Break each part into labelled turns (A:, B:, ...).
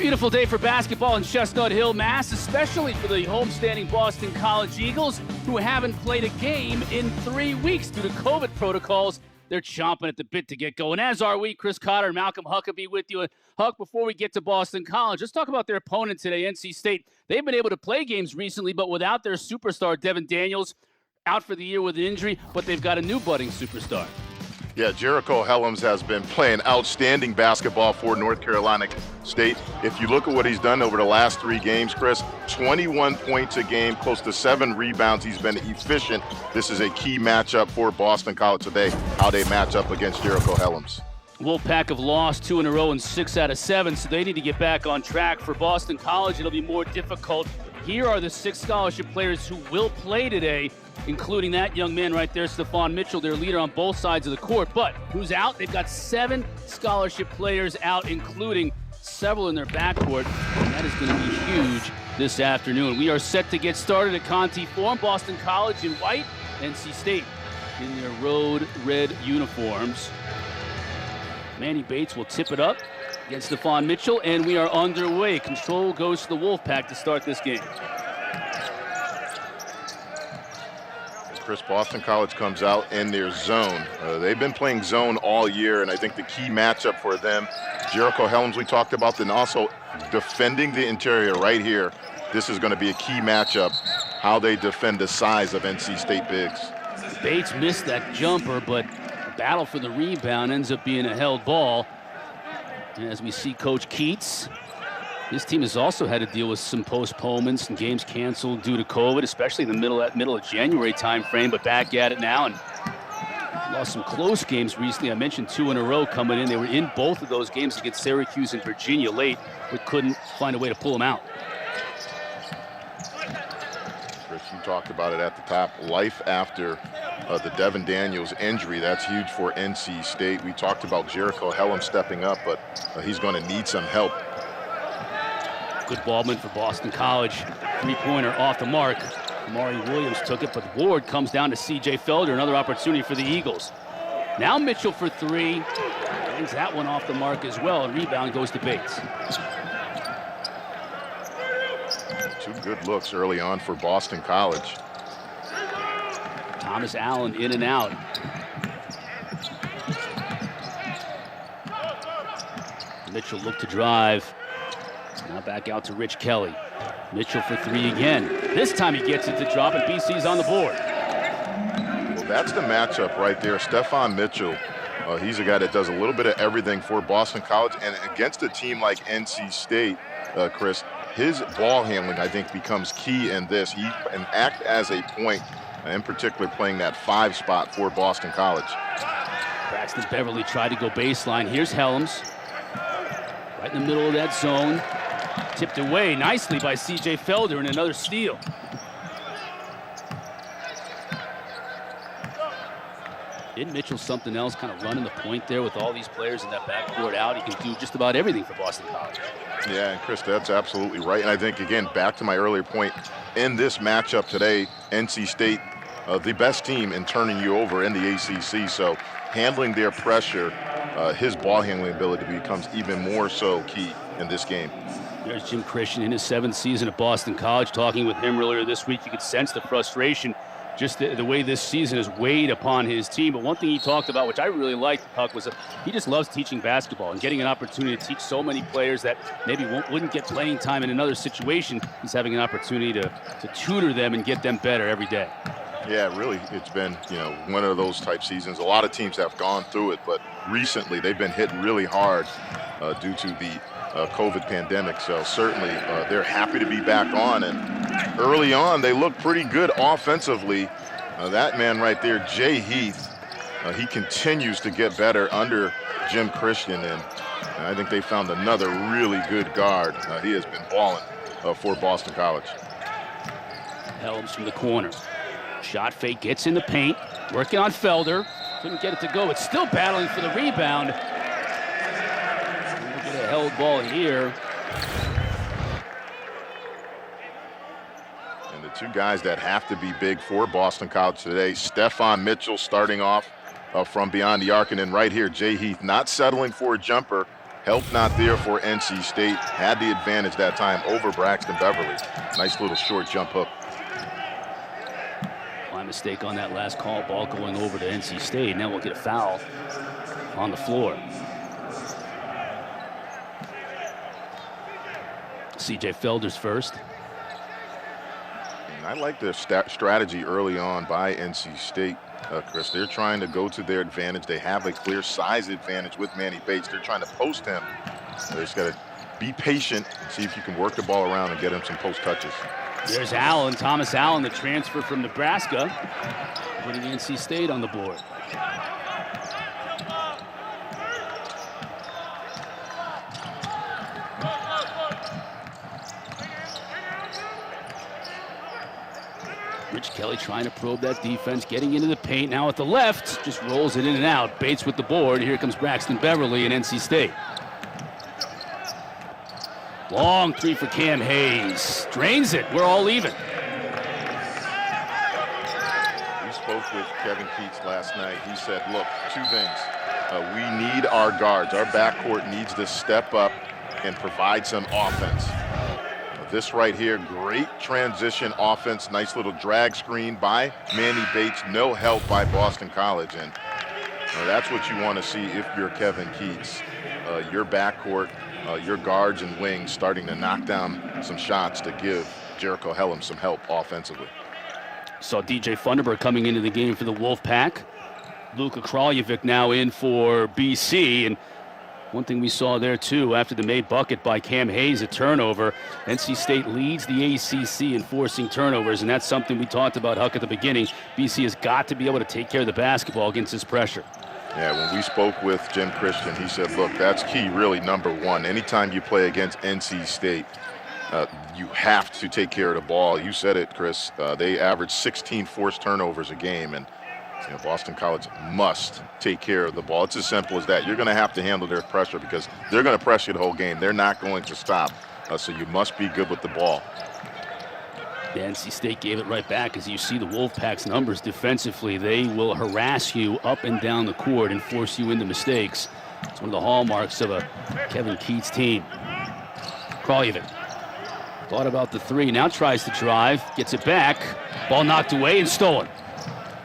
A: Beautiful day for basketball in Chestnut Hill, Mass., especially for the homestanding Boston College Eagles, who haven't played a game in 3 weeks due to COVID protocols. They're chomping at the bit to get going, as are we. Chris Cotter and Malcolm Huckabee with you. Huck, before we get to Boston College, let's talk about their opponent today, NC State. They've been able to play games recently, but without their superstar, Devin Daniels, out for the year with an injury, but they've got a new budding superstar.
B: Yeah, Jericho Helms has been playing outstanding basketball for North Carolina State. If you look at what he's done over the last 3 games, Chris, 21 points a game, close to 7 rebounds. He's been efficient. This is a key matchup for Boston College today, how they match up against Jericho Helms.
A: Wolfpack have lost 2 in a row and 6 out of 7, so they need to get back on track. For Boston College, it'll be more difficult. Here are the 6 scholarship players who will play today, including that young man right there, Stephon Mitchell, their leader on both sides of the court. But who's out? They've got 7 scholarship players out, including several in their backcourt. And that is going to be huge this afternoon. We are set to get started at Conte Forum. Boston College in white, NC State in their road red uniforms. Manny Bates will tip it up against Stephon Mitchell, and we are underway. Control goes to the Wolfpack to start this game.
B: Chris, Boston College comes out in their zone. They've been playing zone all year, and I think the key matchup for them, Jericho Helms we talked about, then also defending the interior right here. This is going to be a key matchup, how they defend the size of NC State bigs.
A: Bates missed that jumper, but the battle for the rebound ends up being a held ball. And as we see Coach Keats, his team has also had to deal with some postponements and games canceled due to COVID, especially in the middle of January time frame, but back at it now and lost some close games recently. I mentioned 2 in a row coming in. They were in both of those games against Syracuse and Virginia late, but couldn't find a way to pull them out.
B: Chris, you talked about it at the top. Life after the Devin Daniels injury, that's huge for NC State. We talked about Jericho Helms stepping up, but he's going to need some help.
A: Good ballman for Boston College. 3-pointer off the mark. Amari Williams took it, but Ward comes down to C.J. Felder. Another opportunity for the Eagles. Now Mitchell for 3. Bangs that one off the mark as well. And rebound goes to Bates.
B: 2 good looks early on for Boston College.
A: Thomas Allen in and out. Mitchell looked to drive. Now back out to Rich Kelly. Mitchell for 3 again. This time he gets it to drop, and BC's on the board.
B: Well, that's the matchup right there. Stephon Mitchell, he's a guy that does a little bit of everything for Boston College. And against a team like NC State, Chris, his ball handling, I think, becomes key in this. He can act as a point, in particular playing that 5 spot for Boston College.
A: Braxton Beverly tried to go baseline. Here's Helms. Right in the middle of that zone. Tipped away nicely by C.J. Felder, and another steal. Isn't Mitchell something else, kind of running the point there with all these players in that backcourt out? He can do just about everything for Boston College.
B: Yeah, and Chris, that's absolutely right. And I think, again, back to my earlier point, in this matchup today, NC State, the best team in turning you over in the ACC. So handling their pressure, his ball handling ability becomes even more so key in this game.
A: There's Jim Christian in his 7th season at Boston College. Talking with him earlier this week, you could sense the frustration, just the way this season has weighed upon his team. But one thing he talked about, which I really liked, Huck, was that he just loves teaching basketball and getting an opportunity to teach so many players that maybe wouldn't get playing time in another situation. He's having an opportunity to tutor them and get them better every day.
B: Yeah, really, it's been, one of those type seasons. A lot of teams have gone through it, but recently they've been hit really hard due to the COVID pandemic. So certainly they're happy to be back on. And early on, they look pretty good offensively. That man right there, Jay Heath, he continues to get better under Jim Christian. And I think they found another really good guard. He has been balling for Boston College.
A: Helms from the corner. Shot fake, gets in the paint, working on Felder. Couldn't get it to go. It's still battling for the rebound. We'll get a held ball here.
B: And the 2 guys that have to be big for Boston College today, Stephon Mitchell starting off from beyond the arc, and then right here, Jay Heath not settling for a jumper, Help not there for NC State. Had the advantage that time over Braxton Beverly. Nice little short jump hook.
A: My mistake on that last call. Ball going over to NC State. Now we'll get a foul on the floor. C.J. Felder's first.
B: And I like their strategy early on by NC State, Chris. They're trying to go to their advantage. They have a clear size advantage with Manny Bates. They're trying to post him. They just got to be patient and see if you can work the ball around and get him some post touches.
A: There's Allen, Thomas Allen, the transfer from Nebraska, putting NC State on the board. Rich Kelly trying to probe that defense, getting into the paint. Now at the left, just rolls it in and out. Bates with the board. Here comes Braxton Beverly and NC State. Long three for Cam Hayes. Drains it. We're all even.
B: We spoke with Kevin Keats last night. He said, look, two things. We need our guards. Our backcourt needs to step up and provide some offense. This right here, great transition offense. Nice little drag screen by Manny Bates. No help by Boston College. And that's what you want to see if you're Kevin Keats. Your backcourt, your guards and wings starting to knock down some shots to give Jericho Hellum some help offensively.
A: Saw DJ Funderburg coming into the game for the Wolfpack. Luka Kraljevic now in for BC. And one thing we saw there, too, after the made bucket by Cam Hayes, a turnover, NC State leads the ACC in forcing turnovers, and that's something we talked about, Huck, at the beginning. BC has got to be able to take care of the basketball against this pressure.
B: Yeah, when we spoke with Jim Christian, he said, look, that's key, really, number one. Anytime you play against NC State, you have to take care of the ball. You said it, Chris. They average 16 forced turnovers a game, and Boston College must take care of the ball. It's as simple as that. You're going to have to handle their pressure because they're going to press you the whole game. They're not going to stop, so you must be good with the ball.
A: The NC State gave it right back. As you see the Wolfpack's numbers defensively, they will harass you up and down the court and force you into mistakes. It's one of the hallmarks of a Kevin Keats team. Kraljevic thought about the three, now tries to drive, gets it back. Ball knocked away and stolen.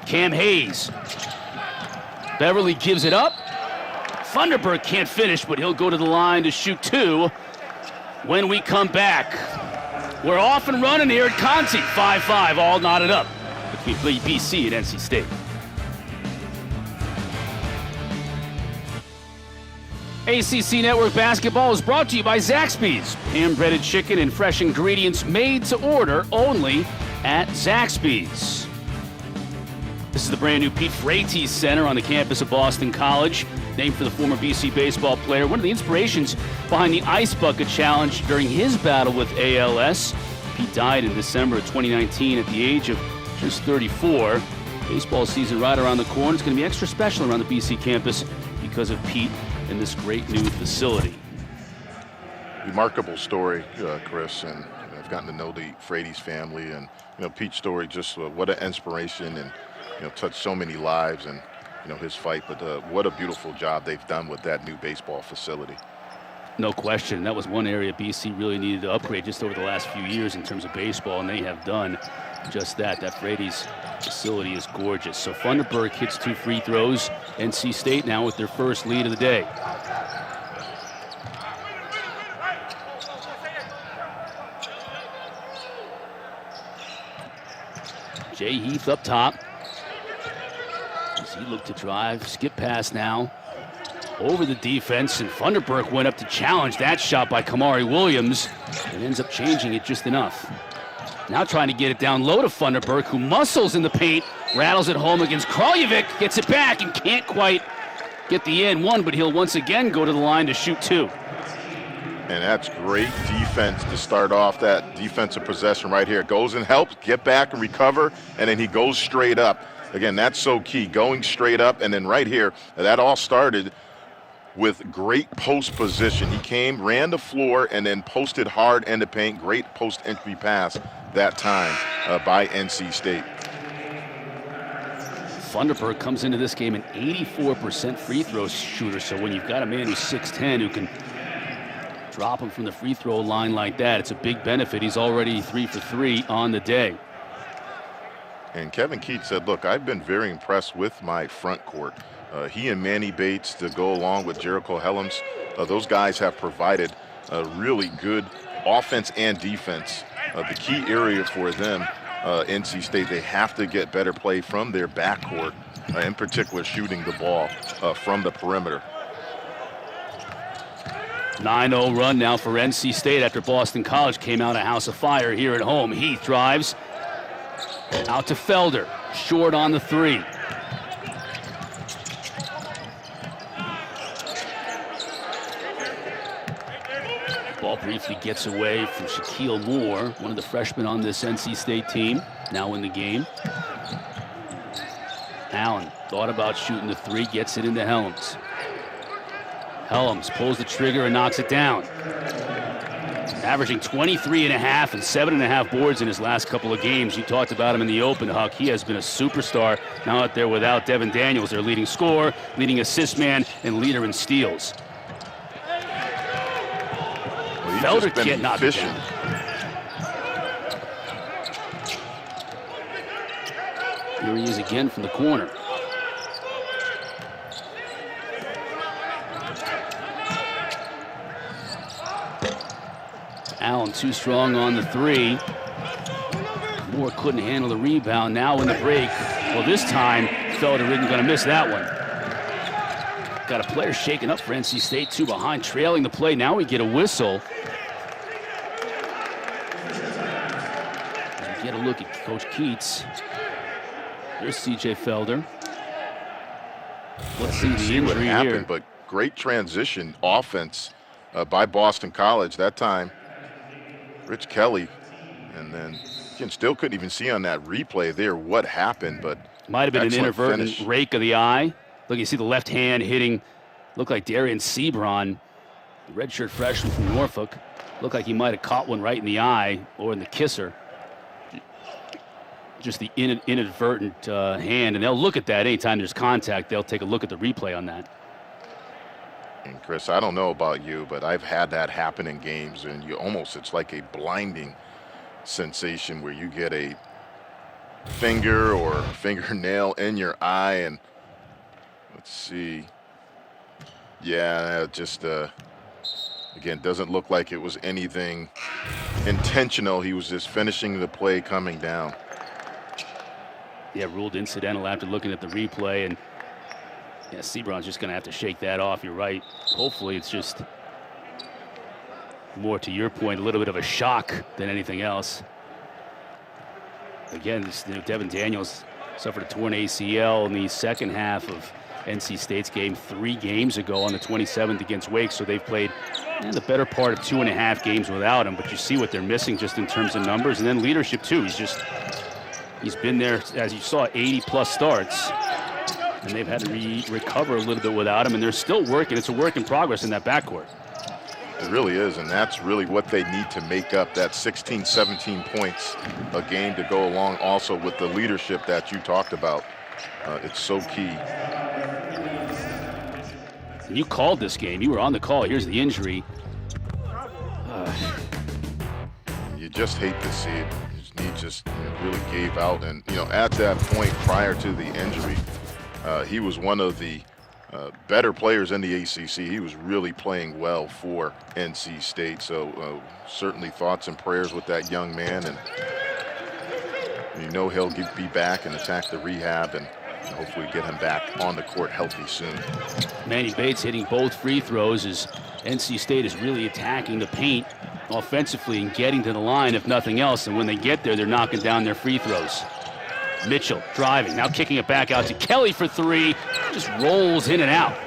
A: Cam Hayes. Beverly gives it up. Funderburg can't finish, but he'll go to the line to shoot two when we come back. We're off and running here at Conte. 5-5, all knotted up between BC and NC State. ACC Network Basketball is brought to you by Zaxby's. Hand-breaded chicken and fresh ingredients made to order only at Zaxby's. This is the brand new Pete Frates Center on the campus of Boston College, named for the former BC baseball player. One of the inspirations behind the Ice Bucket Challenge during his battle with ALS. Pete died in December of 2019 at the age of just 34. Baseball season right around the corner. It's going to be extra special around the BC campus because of Pete and this great new facility.
B: Remarkable story, Chris, and I've gotten to know the Frates family, and Pete's story, just what an inspiration, and touched so many lives, and his fight, but what a beautiful job they've done with that new baseball facility.
A: No question. That was one area BC really needed to upgrade just over the last few years in terms of baseball, and they have done just that. That Frates facility is gorgeous. So Funderburg hits 2 free throws. NC State now with their first lead of the day. Jay Heath up top. As he looked to drive, skip pass now over the defense, and Funderburg went up to challenge that shot by Kamari Williams and ends up changing it just enough. Now trying to get it down low to Funderburg, who muscles in the paint, rattles it home against Kraljevic, gets it back and can't quite get the and one, but he'll once again go to the line to shoot two.
B: And that's great defense to start off that defensive possession right here. Goes and helps, get back and recover, and then he goes straight up. Again, that's so key, going straight up, and then right here, that all started with great post position. He came, ran the floor, and then posted hard in the paint. Great post entry pass that time by NC State.
A: Funderburg comes into this game an 84% free throw shooter. So when you've got a man who's 6'10" who can drop him from the free throw line like that, it's a big benefit. He's already 3 for 3 on the day.
B: And Kevin Keats said, look, I've been very impressed with my front court. He and Manny Bates to go along with Jericho Helms, those guys have provided really good offense and defense. The key area for them, NC State, they have to get better play from their backcourt, in particular shooting the ball from the perimeter.
A: 9-0 run now for NC State after Boston College came out a house of fire here at home. Heath drives out to Felder, short on the 3. Ball briefly gets away from Shaquille Moore, one of the freshmen on this NC State team, now in the game. Allen thought about shooting the 3, gets it into Helms. Helms pulls the trigger and knocks it down. Averaging 23.5 and 7.5 boards in his last couple of games. You talked about him in the open, Huck. He has been a superstar now out there without Devin Daniels, their leading scorer, leading assist man, and leader in steals. Felder can't knock it down. Here he is again from the corner. Allen too strong on the 3. Moore couldn't handle the rebound. Now in the break, well, this time Felder isn't going to miss that one. Got a player shaking up for NC State, 2 behind, trailing the play. Now we get a whistle. As we get a look at Coach Keats. There's C.J. Felder. Let's see the injury
B: what happened,
A: here.
B: But great transition offense by Boston College that time. Rich Kelly, and then again, still couldn't even see on that replay there what happened, but
A: might have been an inadvertent rake of the eye. Look, you see the left hand hitting, looked like Darian Sebron, the redshirt freshman from Norfolk. Looked like he might have caught one right in the eye or in the kisser. Just the inadvertent hand, and they'll look at that anytime there's contact. They'll take a look at the replay on that.
B: And Chris, I don't know about you, but I've had that happen in games, and it's like a blinding sensation where you get a finger or fingernail in your eye, and let's see. Yeah, just again, doesn't look like it was anything intentional. He was just finishing the play coming down.
A: Yeah, ruled incidental after looking at the replay, and yeah, Sebron's just going to have to shake that off. You're right. Hopefully it's just more to your point, a little bit of a shock than anything else. Again, Devin Daniels suffered a torn ACL in the second half of NC State's game 3 games ago on the 27th against Wake, so they've played the better part of 2.5 games without him. But you see what they're missing just in terms of numbers, and then leadership too. He's been there, as you saw, 80+ starts. And they've had to recover a little bit without him, and they're still working. It's a work in progress in that backcourt.
B: It really is, and that's really what they need to make up that 16, 17 points a game to go along also with the leadership that you talked about. It's so key.
A: And you called this game. You were on the call. Here's the injury.
B: You just hate to see it. His knee just really gave out, and at that point prior to the injury, he was one of the better players in the ACC. He was really playing well for NC State. So certainly thoughts and prayers with that young man. And he'll be back and attack the rehab and hopefully get him back on the court healthy soon.
A: Manny Bates hitting both free throws as NC State is really attacking the paint offensively and getting to the line, if nothing else. And when they get there, they're knocking down their free throws. Mitchell driving, now kicking it back out to Kelly for 3. Just rolls in and out.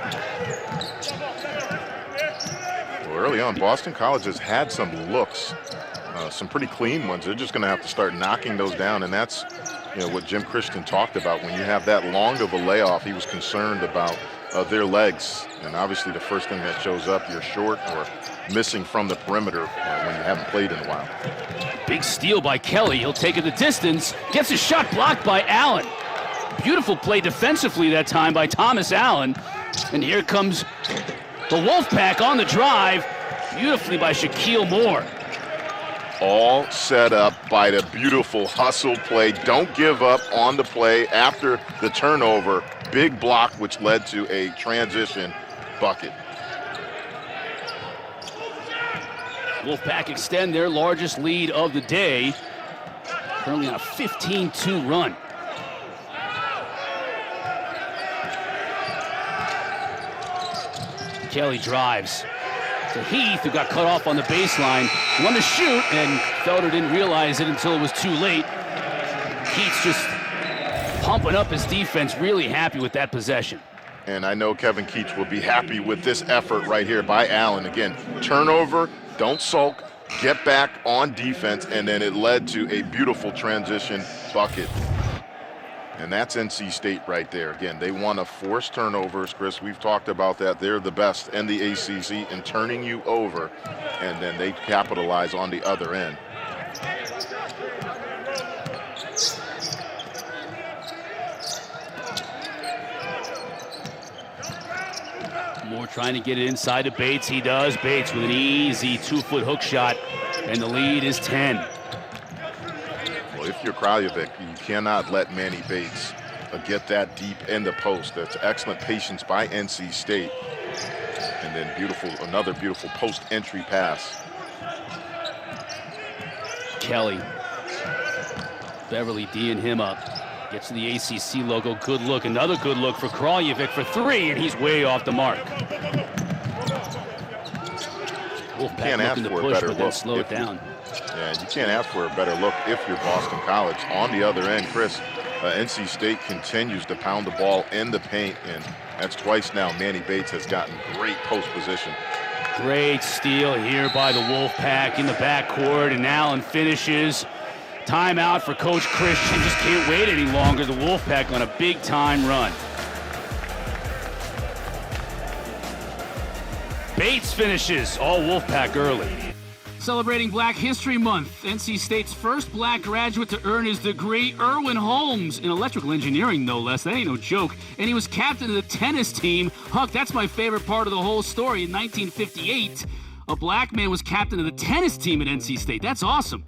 B: Well, early on, Boston College has had some looks, some pretty clean ones. They're just going to have to start knocking those down, and that's what Jim Christian talked about. When you have that long of a layoff, he was concerned about their legs, and obviously the first thing that shows up, you're short or missing from the perimeter when you haven't played in a while.
A: Big steal by Kelly. He'll take it the distance. Gets a shot blocked by Allen. Beautiful play defensively that time by Thomas Allen. And here comes the Wolfpack on the drive. Beautifully by Shaquille Moore.
B: All set up by the beautiful hustle play. Don't give up on the play after the turnover. Big block, which led to a transition bucket.
A: Wolfpack extend their largest lead of the day. Currently on a 15-2 run. Kelly drives to Heath, who got cut off on the baseline. Wanted to shoot, and Felder didn't realize it until it was too late. Heath's just pumping up his defense, really happy with that possession.
B: And I know Kevin Keach will be happy with this effort right here by Allen. Again, turnover, don't sulk, get back on defense, and then it led to a beautiful transition bucket. And that's NC State right there. Again, they want to force turnovers, Chris. We've talked about that. They're the best in the ACC in turning you over, and then they capitalize on the other end.
A: Moore trying to get it inside to Bates. He does. Bates with an easy 2-foot hook shot, and the lead is 10.
B: Well, if you're Kraljevic, you cannot let Manny Bates get that deep in the post. That's excellent patience by NC State. And then another beautiful post-entry pass.
A: Kelly. Beverly D'ing him up. Gets to the ACC logo. Good look. Another good look for Kraljevic for three, and he's way off the mark. Wolfpack
B: can't ask
A: looking to
B: for a
A: push,
B: better
A: but then
B: look
A: slow it down.
B: Yeah, you can't ask for a better look if you're Boston College. On the other end, Chris, NC State continues to pound the ball in the paint, and that's twice now Manny Bates has gotten great post position.
A: Great steal here by the Wolfpack in the backcourt, and Allen finishes. Timeout for Coach Christian. Just can't wait any longer. The Wolfpack on a big-time run. Bates finishes. All Wolfpack early. Celebrating Black History Month, NC State's first black graduate to earn his degree, Erwin Holmes, in electrical engineering, no less. That ain't no joke. And he was captain of the tennis team. Huck, that's my favorite part of the whole story. In 1958, a black man was captain of the tennis team at NC State. That's awesome.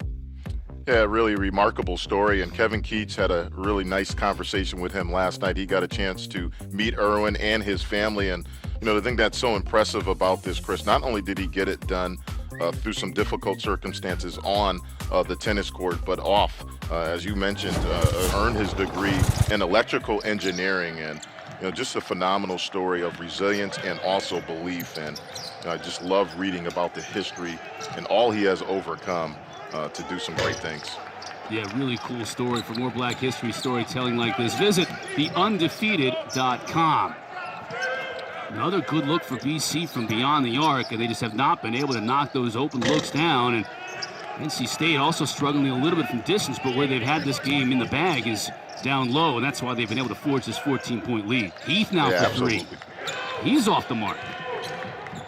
B: Yeah, really remarkable story, and Kevin Keach had a really nice conversation with him last night. He got a chance to meet Erwin and his family, and the thing that's so impressive about this, Chris, not only did he get it done through some difficult circumstances on the tennis court, but off, as you mentioned, earned his degree in electrical engineering, and just a phenomenal story of resilience and also belief. And I just love reading about the history and all he has overcome to do some great things.
A: Yeah, really cool story. For more Black history storytelling like this, visit theundefeated.com. Another good look for BC from beyond the arc, and they just have not been able to knock those open looks down. And NC State also struggling a little bit from distance, but where they've had this game in the bag is down low, and that's why they've been able to forge this 14-point lead. Heath now for three. He's off the mark.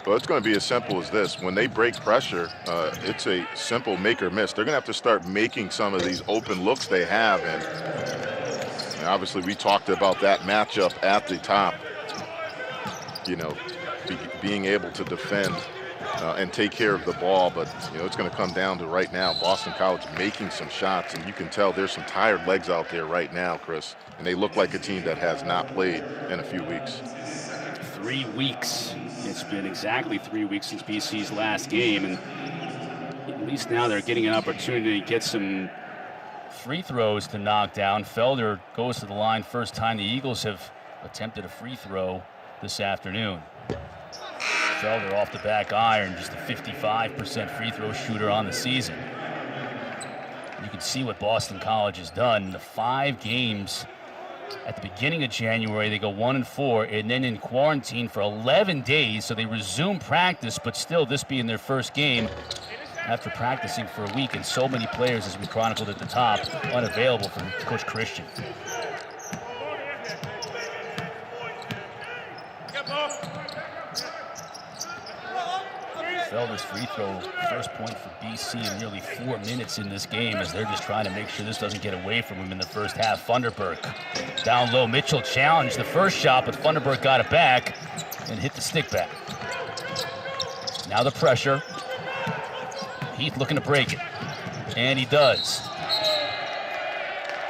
B: Well, it's going to be as simple as this. When they break pressure, it's a simple make or miss. They're going to have to start making some of these open looks they have. And obviously, we talked about that matchup at the top. Being able to defend and take care of the ball. But, it's going to come down to right now, Boston College making some shots. And you can tell there's some tired legs out there right now, Chris. And they look like a team that has not played in a few weeks.
A: 3 weeks. It's been exactly 3 weeks since BC's last game, and at least now they're getting an opportunity to get some free throws to knock down. Felder goes to the line first time the Eagles have attempted a free throw this afternoon. Felder off the back iron, just a 55% free throw shooter on the season. You can see what Boston College has done in the 5 games. At the beginning of January, they go 1-4, and then in quarantine for 11 days, so they resume practice, but still this being their first game after practicing for a week, and so many players, as we chronicled at the top, unavailable for Coach Christian. Felder's free throw, first point for BC in nearly 4 minutes in this game as they're just trying to make sure this doesn't get away from him in the first half. Funderburk down low. Mitchell challenged the first shot, but Funderburk got it back and hit the stick back. Now the pressure. Heath looking to break it, and he does.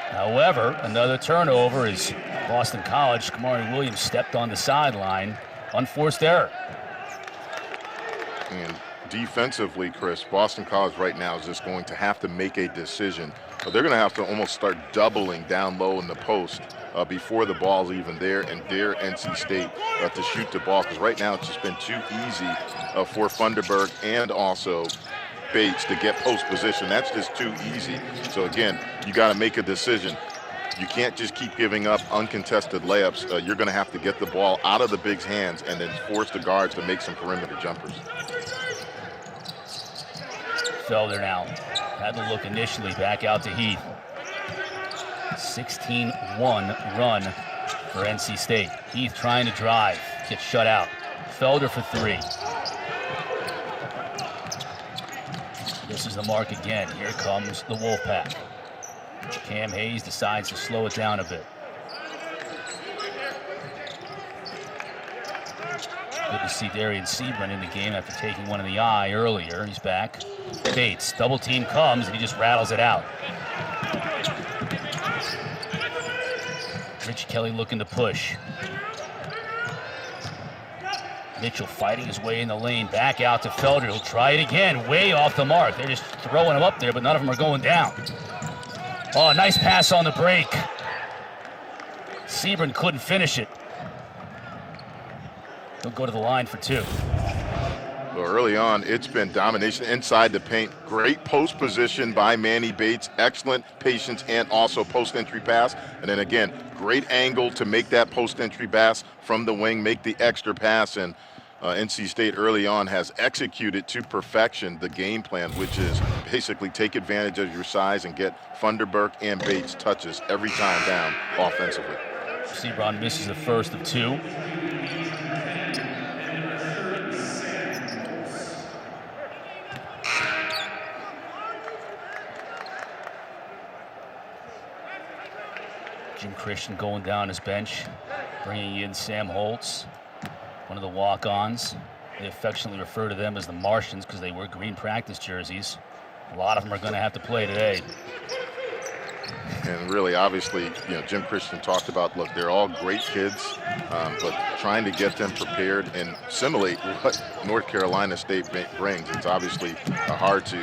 A: However, another turnover as Boston College, Kamari Williams stepped on the sideline. Unforced error.
B: And defensively, Chris, Boston College right now is just going to have to make a decision. They're going to have to almost start doubling down low in the post before the ball's even there and dare NC State to shoot the ball, because right now it's just been too easy for Funderburk and also Bates to get post position. That's just too easy. So again, you got to make a decision. You can't just keep giving up uncontested layups. You're going to have to get the ball out of the big's hands and then force the guards to make some perimeter jumpers.
A: Felder now had to look initially, back out to Heath. 16-1 run for NC State. Heath trying to drive, gets shut out. Felder for three. This is the mark again. Here comes the Wolfpack. Cam Hayes decides to slow it down a bit. Good to see Darian Sebring in the game after taking one in the eye earlier. He's back. Bates, double team comes, and he just rattles it out. Rich Kelly looking to push. Mitchell fighting his way in the lane, back out to Felder. He'll try it again, way off the mark. They're just throwing him up there, but none of them are going down. Oh, nice pass on the break. Sebring couldn't finish it. He'll go to the line for two.
B: Well, early on, it's been domination inside the paint. Great post position by Manny Bates. Excellent patience and also post-entry pass. And then again, great angle to make that post-entry pass from the wing, make the extra pass. And NC State early on has executed to perfection the game plan, which is basically take advantage of your size and get Funderburk and Bates touches every time down offensively.
A: Sebring misses the first of two. Jim Christian going down his bench, bringing in Sam Holtz, one of the walk-ons. They affectionately refer to them as the Martians because they wear green practice jerseys. A lot of them are going to have to play today.
B: And really, obviously, Jim Christian talked about, look, they're all great kids, but trying to get them prepared and simulate what North Carolina State brings. It's obviously hard to,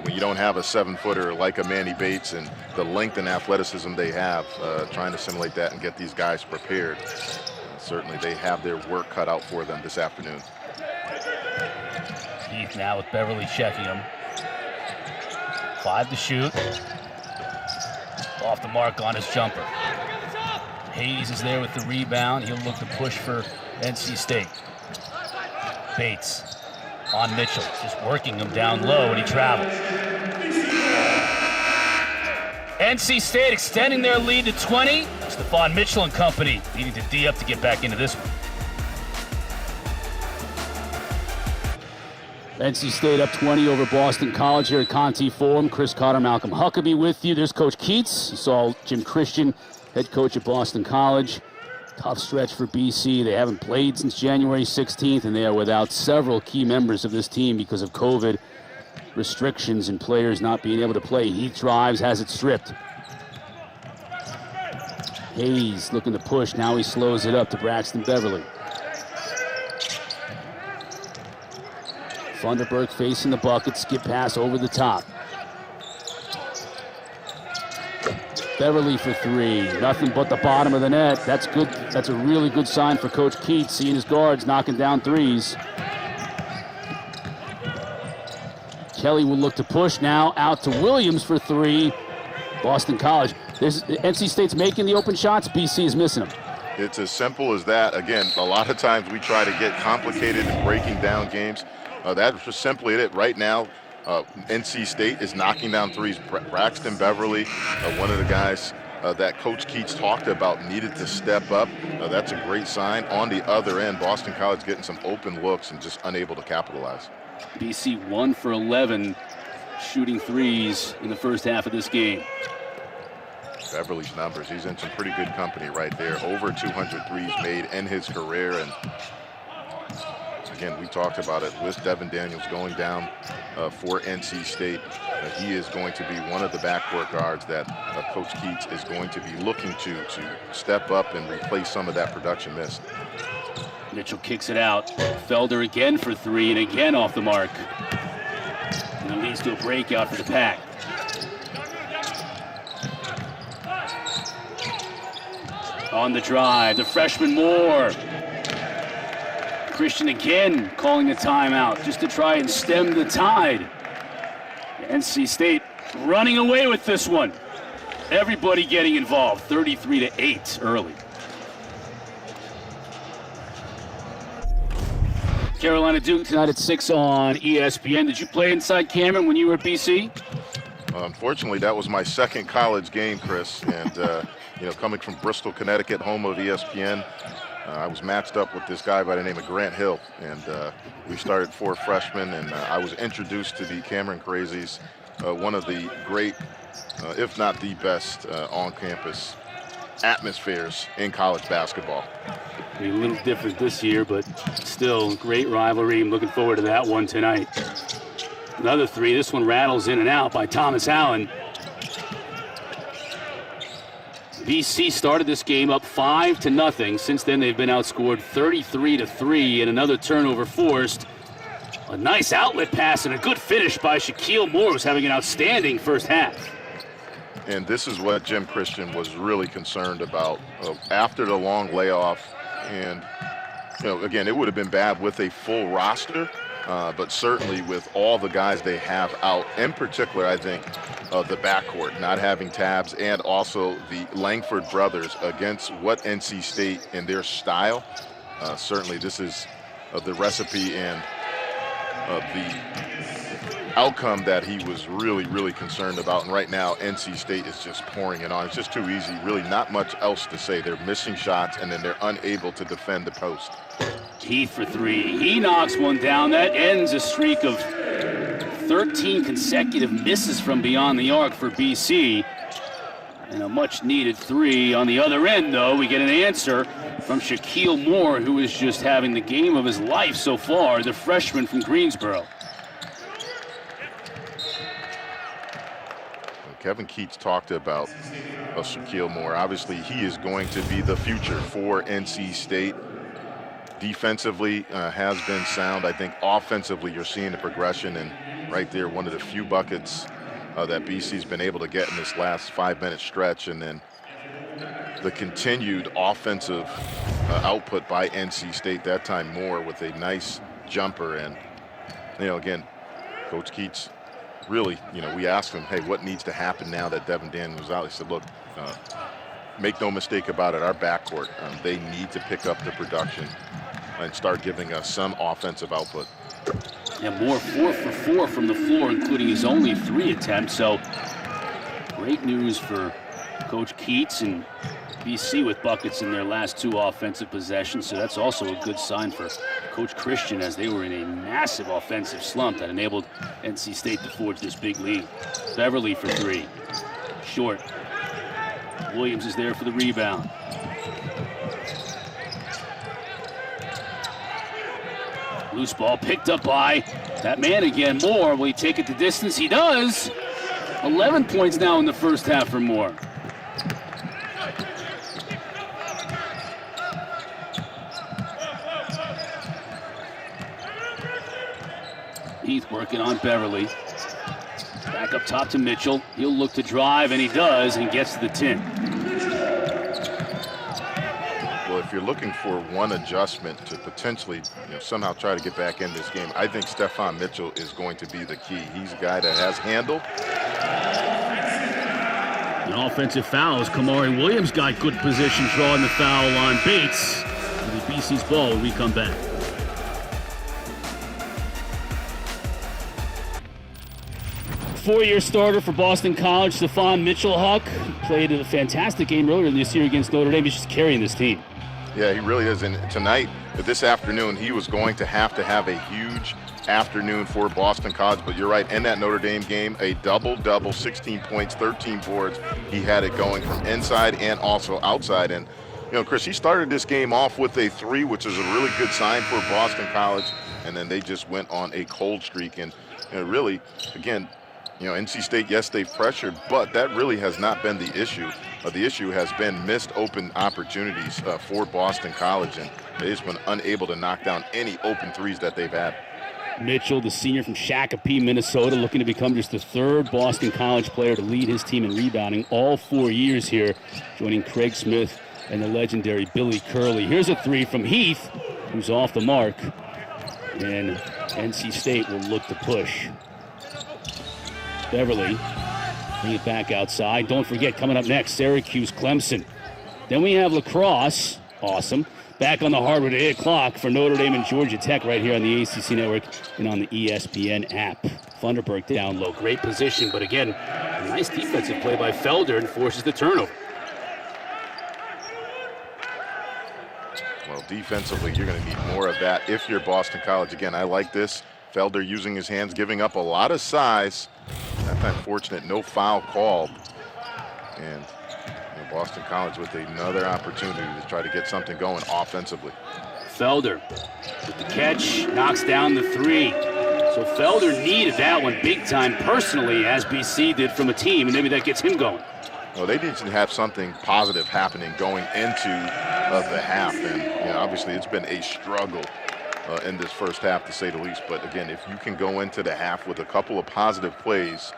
B: when you don't have a 7-footer like a Manny Bates and the length and athleticism they have, trying to simulate that and get these guys prepared. Certainly they have their work cut out for them this afternoon.
A: Heath now with Beverly checking him. 5 to shoot. Off the mark on his jumper. Hayes is there with the rebound. He'll look to push for NC State. Bates on Mitchell, just working him down low, and he travels. NC State extending their lead to 20. Stephon Mitchell and company needing to D up to get back into this one. NC State up 20 over Boston College here at Conte Forum. Chris Cotter, Malcolm Huckabee with you. There's Coach Keats. You saw Jim Christian, head coach at Boston College. Tough stretch for BC. They haven't played since January 16th, and they are without several key members of this team because of COVID restrictions and players not being able to play. Heath drives, has it stripped. Hayes looking to push. Now he slows it up to Braxton Beverly. Funderburk facing the bucket, skip pass over the top. Beverly for three, nothing but the bottom of the net. That's good. That's a really good sign for Coach Keats, seeing his guards knocking down threes. Kelly will look to push now, out to Williams for three. Boston College. NC State's making the open shots, BC is missing them.
B: It's as simple as that. Again, a lot of times we try to get complicated in breaking down games. That's just simply it. Right now, NC State is knocking down threes. Braxton Beverly, one of the guys that Coach Keats talked about needed to step up. That's a great sign. On the other end, Boston College getting some open looks and just unable to capitalize.
A: BC 1 for 11 shooting threes in the first half of this game.
B: Beverly's numbers, he's in some pretty good company right there. Over 200 threes made in his career. And again, we talked about it with Devin Daniels going down for NC State. He is going to be one of the backcourt guards that Coach Keats is going to be looking to step up and replace some of that production missed.
A: Mitchell kicks it out. Felder again for three, and again off the mark. And it leads to a breakout for the Pack. On the drive, the freshman Moore. Christian again calling a timeout just to try and stem the tide. NC State running away with this one. Everybody getting involved, 33-8 early. Carolina Duke tonight at 6 on ESPN. Did you play inside Cameron when you were at BC?
B: Unfortunately, that was my second college game, Chris. And, coming from Bristol, Connecticut, home of ESPN, I was matched up with this guy by the name of Grant Hill. And we started 4 freshmen, and I was introduced to the Cameron Crazies, one of the great, if not the best, on-campus atmospheres in college basketball.
A: A little different this year, but still great rivalry. I'm looking forward to that one tonight. Another three. This one rattles in and out by Thomas Allen. BC started this game up 5-0. Since then, they've been outscored 33-3, and another turnover forced. A nice outlet pass and a good finish by Shaquille Moore, who's having an outstanding first half.
B: And this is what Jim Christian was really concerned about after the long layoff. And, again, it would have been bad with a full roster, but certainly with all the guys they have out, in particular, I think, the backcourt, not having Tabs, and also the Langford brothers against what NC State in their style. Certainly this is the recipe and the outcome that he was really, really concerned about. And right now, NC State is just pouring it on. It's just too easy. Really not much else to say. They're missing shots, and then they're unable to defend the post.
A: Heath for three. He knocks one down. That ends a streak of 13 consecutive misses from beyond the arc for BC. And a much-needed three. On the other end, though, we get an answer from Shaquille Moore, who is just having the game of his life so far, the freshman from Greensboro.
B: Kevin Keats talked about Shaquille Moore. Obviously, he is going to be the future for NC State. Defensively has been sound. I think offensively you're seeing the progression, and right there one of the few buckets that BC's been able to get in this last 5-minute stretch, and then the continued offensive output by NC State, that time Moore with a nice jumper. And again, Coach Keats really, we asked him, hey, what needs to happen now that Devin Daniels was out? He said, look, make no mistake about it, our backcourt, they need to pick up the production and start giving us some offensive output.
A: And Moore 4 for 4 from the floor, including his only 3 attempts. So great news for Coach Keats and BC with buckets in their last 2 offensive possessions. So that's also a good sign for Coach Christian, as they were in a massive offensive slump that enabled NC State to forge this big lead. Beverly for 3. Short. Williams is there for the rebound. Loose ball picked up by that man again, Moore. Will he take it the distance? He does. 11 points now in the first half for Moore. Heath working on Beverly. Back up top to Mitchell. He'll look to drive, and he does, and gets to the 10.
B: Well, if you're looking for one adjustment to potentially somehow try to get back in this game, I think Stephon Mitchell is going to be the key. He's a guy that has handle.
A: An offensive foul as Kamari Williams got good position drawing the foul on Bates. It'll be BC's ball when we come back. Four-year starter for Boston College, Stephon Mitchell-Huck, played a fantastic game earlier this year against Notre Dame. He's just carrying this team.
B: Yeah, he really is. And tonight, this afternoon, he was going to have a huge afternoon for Boston College. But you're right, in that Notre Dame game, a double-double, 16 points, 13 boards. He had it going from inside and also outside. And, Chris, he started this game off with a 3, which is a really good sign for Boston College. And then they just went on a cold streak. And really, again, NC State, yes, they've pressured, but that really has not been the issue. The issue has been missed open opportunities for Boston College, and they've just been unable to knock down any open threes that they've had.
A: Mitchell, the senior from Shakopee, Minnesota, looking to become just the third Boston College player to lead his team in rebounding all 4 years here, joining Craig Smith and the legendary Billy Curley. Here's a 3 from Heath, who's off the mark, and NC State will look to push. Beverly, bring it back outside. Don't forget, coming up next, Syracuse, Clemson. Then we have lacrosse. Awesome. Back on the hardwood at 8 o'clock for Notre Dame and Georgia Tech right here on the ACC Network and on the ESPN app. Funderburk down low. Great position, but again, a nice defensive play by Felder and forces the turnover.
B: Well, defensively, you're going to need more of that if you're Boston College. Again, I like this. Felder using his hands, giving up a lot of size. That's unfortunate, no foul called. And Boston College with another opportunity to try to get something going offensively.
A: Felder with the catch, knocks down the 3. So Felder needed that one big time personally, as BC did from a team, and maybe that gets him going.
B: Well, they need to have something positive happening going into the half. And obviously it's been a struggle in this first half, to say the least. But again, if you can go into the half with a couple of positive plays,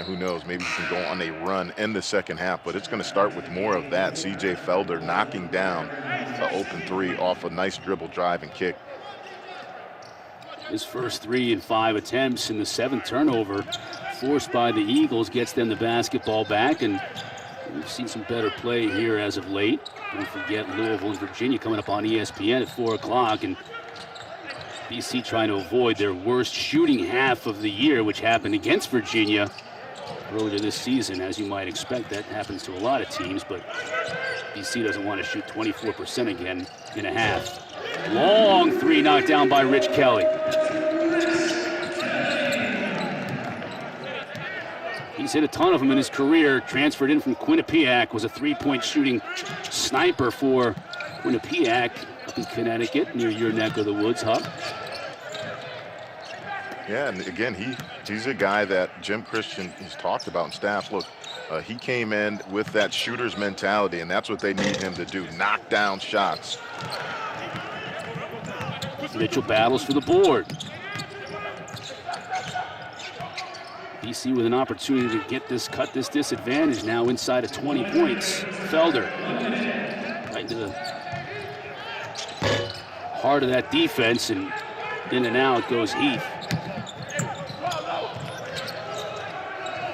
B: who knows, maybe you can go on a run in the second half. But it's going to start with more of that. C.J. Felder knocking down an open 3 off a nice dribble drive and kick.
A: His first 3 in 5 attempts, and the 7th turnover forced by the Eagles gets them the basketball back. And we've seen some better play here as of late. Don't forget Louisville and Virginia coming up on ESPN at 4 o'clock. And BC trying to avoid their worst shooting half of the year, which happened against Virginia earlier this season. As you might expect, that happens to a lot of teams, but BC doesn't want to shoot 24% again in a half. Long 3 knocked down by Rich Kelly. He's hit a ton of them in his career. Transferred in from Quinnipiac, was a 3-point shooting sniper for Quinnipiac up in Connecticut, near your neck of the woods, Huck.
B: Yeah, and again, he's a guy that Jim Christian has talked about in staff. Look, he came in with that shooter's mentality, and that's what they need him to do, knock down shots.
A: Mitchell battles for the board. BC with an opportunity to cut this disadvantage now inside of 20 points. Felder right into the heart of that defense, and in and out goes Heath.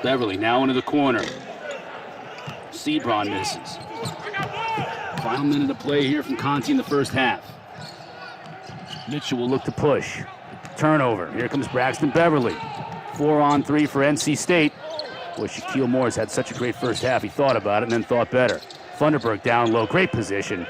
A: Beverly now into the corner. Sebron misses. Final minute of play here from Conte in the first half. Mitchell will look to push. Turnover. Here comes Braxton Beverly. 4-on-3 for NC State. Boy, Shaquille Moore's had such a great first half. He thought about it and then thought better. Funderburk down low. Great position.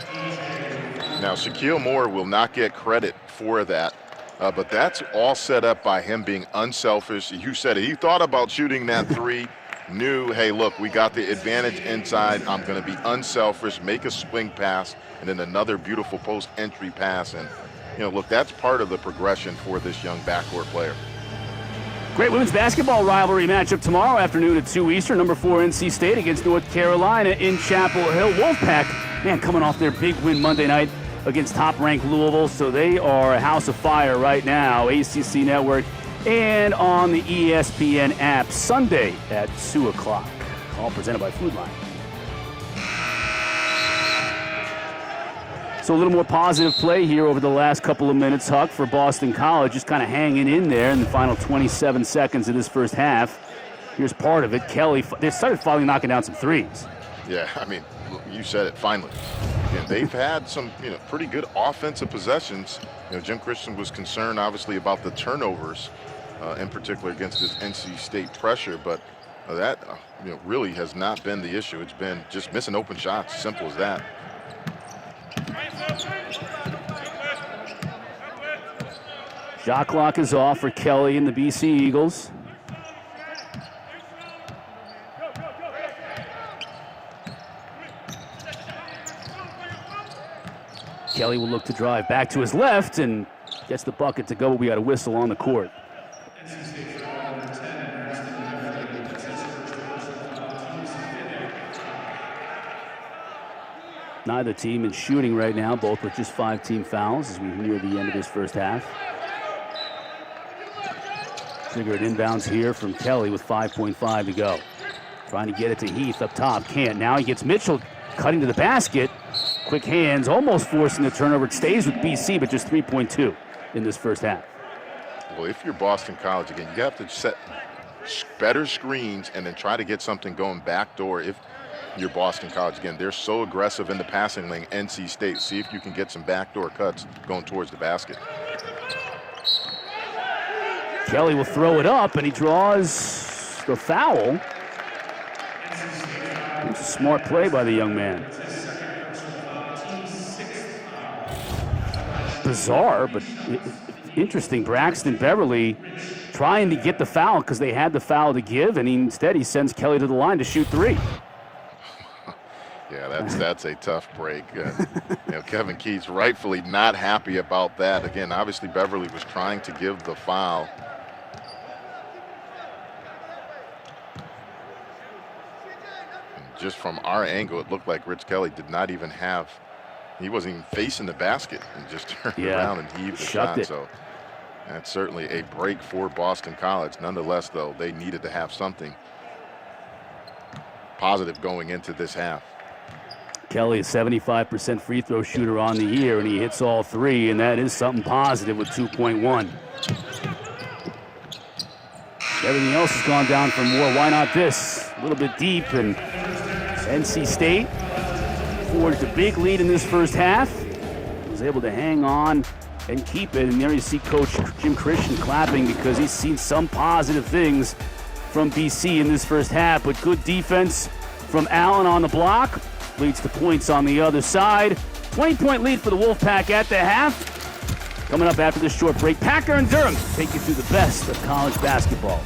B: Now, Shaquille Moore will not get credit for that. But that's all set up by him being unselfish. You said it. He thought about shooting that 3, knew, hey, look, we got the advantage inside. I'm going to be unselfish, make a swing pass, and then another beautiful post entry pass. And, look, that's part of the progression for this young backcourt player.
A: Great women's basketball rivalry matchup tomorrow afternoon at 2 Eastern. Number 4 NC State against North Carolina in Chapel Hill. Wolfpack, man, coming off their big win Monday night against top-ranked Louisville, so they are a house of fire right now. ACC Network and on the ESPN app Sunday at 2 o'clock. All presented by Food Line. So a little more positive play here over the last couple of minutes, Huck, for Boston College, just kind of hanging in there in the final 27 seconds of this first half. Here's part of it. Kelly, they started finally knocking down some threes.
B: Yeah, I mean, you said it, finally. And they've had some, pretty good offensive possessions. Jim Christian was concerned, obviously, about the turnovers. in particular against this NC State pressure, but that really has not been the issue. It's been just missing open shots, simple as that.
A: Shot clock is off for Kelly and the BC Eagles. Kelly will look to drive back to his left and gets the bucket to go, but we got a whistle on the court. Neither team is shooting right now, both with just 5 team fouls as we near the end of this first half. Triggered inbounds here from Kelly with 5.5 to go. Trying to get it to Heath up top, can't. Now he gets Mitchell cutting to the basket. Quick hands, almost forcing the turnover. It stays with BC, but just 3.2 in this first half.
B: Well, if you're Boston College, again, you have to set better screens and then try to get something going backdoor. If you're Boston College, again, they're so aggressive in the passing lane, NC State. See if you can get some backdoor cuts going towards the basket.
A: Kelly will throw it up, and he draws the foul. It's a smart play by the young man. Bizarre, but interesting. Braxton Beverly trying to get the foul because they had the foul to give, and instead he sends Kelly to the line to shoot 3.
B: Yeah, that's a tough break. Kevin Keats rightfully not happy about that. Again, obviously Beverly was trying to give the foul. And just from our angle, it looked like Rich Kelly did not even have. He wasn't even facing the basket and just turned around and heaved the shot. So that's certainly a break for Boston College. Nonetheless, though, they needed to have something positive going into this half.
A: Kelly, a 75% free throw shooter on the year, and he hits all 3, and that is something positive with 2.1. Everything else has gone down for more. Why not this? A little bit deep, and NC State forged a big lead in this first half. Was able to hang on and keep it, and there you see Coach Jim Christian clapping because he's seen some positive things from BC in this first half, but good defense from Allen on the block leads to points on the other side. 20-point lead for the Wolfpack at the half. Coming up after this short break, Packer and Durham take you through the best of college basketball.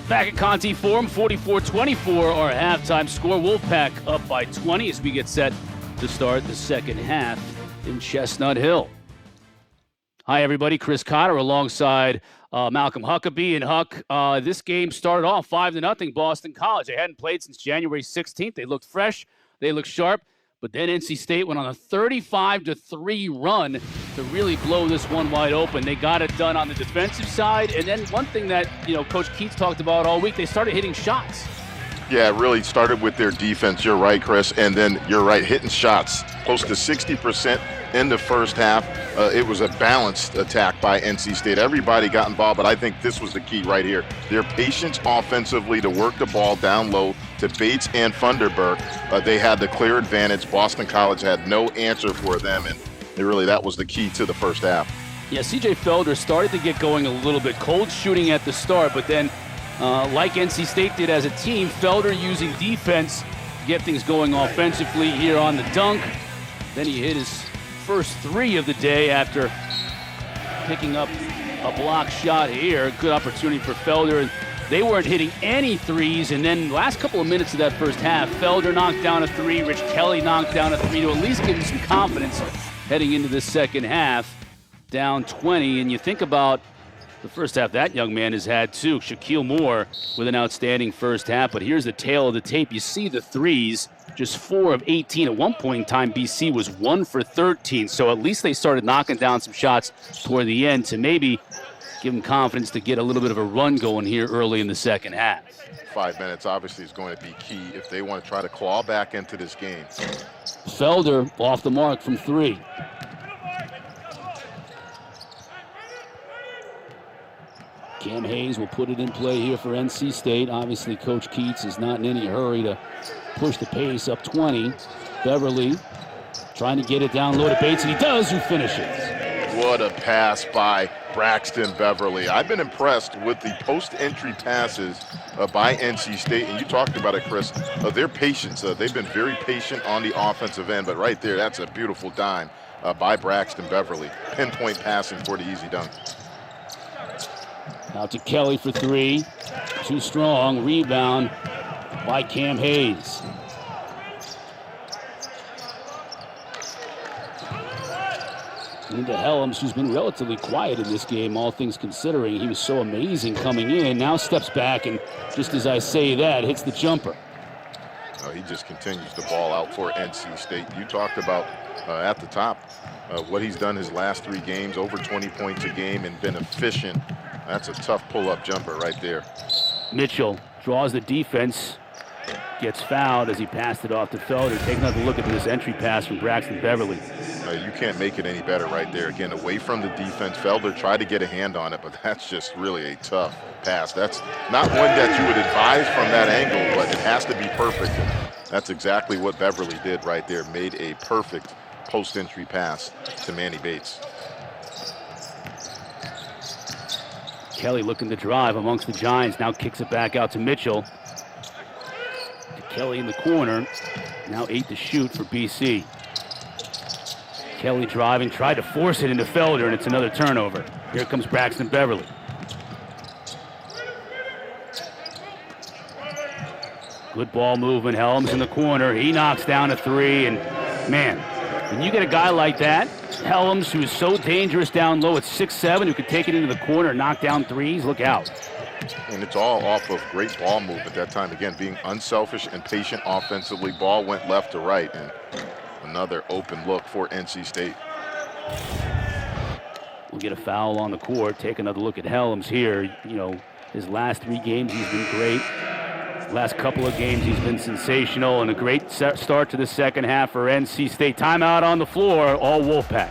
A: Back at Conte Forum, 44-24, our halftime score. Wolfpack up by 20 as we get set to start the second half in Chestnut Hill. Hi, everybody. Chris Cotter alongside Malcolm Huckabee. And Huck, this game started off 5-0 Boston College. They hadn't played since January 16th. They looked fresh. They looked sharp. But then NC State went on a 35-3 run to really blow this one wide open. They got it done on the defensive side. And then one thing that, Coach Keats talked about all week, they started hitting shots.
B: Yeah, it really started with their defense. You're right, Chris. And then you're right, hitting shots. Close to 60% in the first half. It was a balanced attack by NC State. Everybody got involved, but I think this was the key right here. Their patience offensively to work the ball down low to Bates and Funderburk. They had the clear advantage. Boston College had no answer for them, and that was the key to the first half.
A: Yeah, C.J. Felder started to get going a little bit. Cold shooting at the start, but then like NC State did as a team, Felder using defense to get things going offensively here on the dunk. Then he hit his first 3 of the day after picking up a block shot here. Good opportunity for Felder. They weren't hitting any threes, and then last couple of minutes of that first half, Felder knocked down a 3, Rich Kelly knocked down a 3 to at least give him some confidence heading into the second half. Down 20, and you think about the first half that young man has had too. Shaquille Moore with an outstanding first half, but here's the tail of the tape. You see the threes, just 4 of 18. At one point in time, BC was 1 for 13, so at least they started knocking down some shots toward the end to maybe give them confidence to get a little bit of a run going here early in the second half.
B: 5 minutes obviously is going to be key if they want to try to claw back into this game.
A: Felder off the mark from 3. Cam Hayes will put it in play here for NC State. Obviously, Coach Keats is not in any hurry to push the pace up 20. Beverly trying to get it down low to Bates, and he does, who finishes.
B: What a pass by Braxton Beverly. I've been impressed with the post-entry passes by NC State, and you talked about it, Chris, their patience. They've been very patient on the offensive end, but right there, that's a beautiful dime by Braxton Beverly. Pinpoint passing for the easy dunk.
A: Out to Kelly for three. Too strong. Rebound by Cam Hayes. Into Helms, who's been relatively quiet in this game, all things considering. He was so amazing coming in. Now steps back, and just as I say that, hits the jumper.
B: He just continues to ball out for NC State. You talked about at the top what he's done his last 3 games, over 20 points a game and been efficient. That's a tough pull-up jumper right there.
A: Mitchell draws the defense, gets fouled as he passed it off to Felder. Take another look at this entry pass from Braxton Beverly.
B: You can't make it any better right there. Again, away from the defense. Felder tried to get a hand on it, but that's just really a tough pass. That's not one that you would advise from that angle, but it has to be perfect. And that's exactly what Beverly did right there. Made a perfect post-entry pass to Manny Bates.
A: Kelly looking to drive amongst the Giants. Now kicks it back out to Mitchell. To Kelly in the corner. Now 8 to shoot for BC. Kelly driving, tried to force it into Felder, and it's another turnover. Here comes Braxton Beverly. Good ball movement. Helms in the corner. He knocks down a 3, and man, when you get a guy like that, Helms, who is so dangerous down low at 6'7", who could take it into the corner and knock down threes, look out.
B: And it's all off of great ball movement that time. Again, being unselfish and patient offensively. Ball went left to right, and another open look for NC State.
A: We'll get a foul on the court. Take another look at Helms here. You know, his last 3 games, he's been great. Last couple of games, he's been sensational, and a great start to the second half for NC State. Timeout on the floor, all Wolfpack.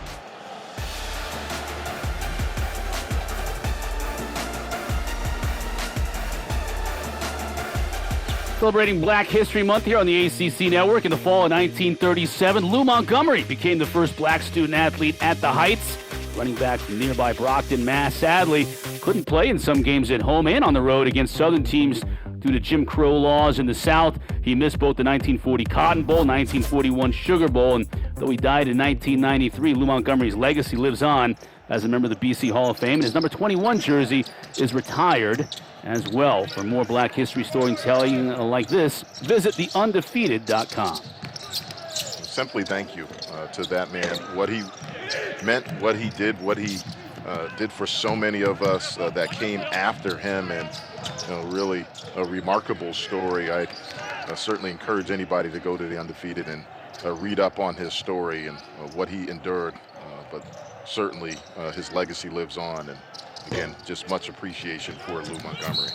A: Celebrating Black History Month here on the ACC Network. In the fall of 1937, Lou Montgomery became the first black student athlete at the Heights. Running back from nearby Brockton, Mass. Sadly, couldn't play in some games at home and on the road against Southern teams due to Jim Crow laws in the South. He missed both the 1940 Cotton Bowl, 1941 Sugar Bowl, and though he died in 1993, Lou Montgomery's legacy lives on as a member of the BC Hall of Fame, and his number 21 jersey is retired as well. For more Black History storytelling like this, visit theundefeated.com.
B: Simply thank you to that man. What he meant, what he did for so many of us that came after him, and really a remarkable story. I certainly encourage anybody to go to the Undefeated and read up on his story and what he endured. But certainly his legacy lives on, and again, just much appreciation for Lou Montgomery.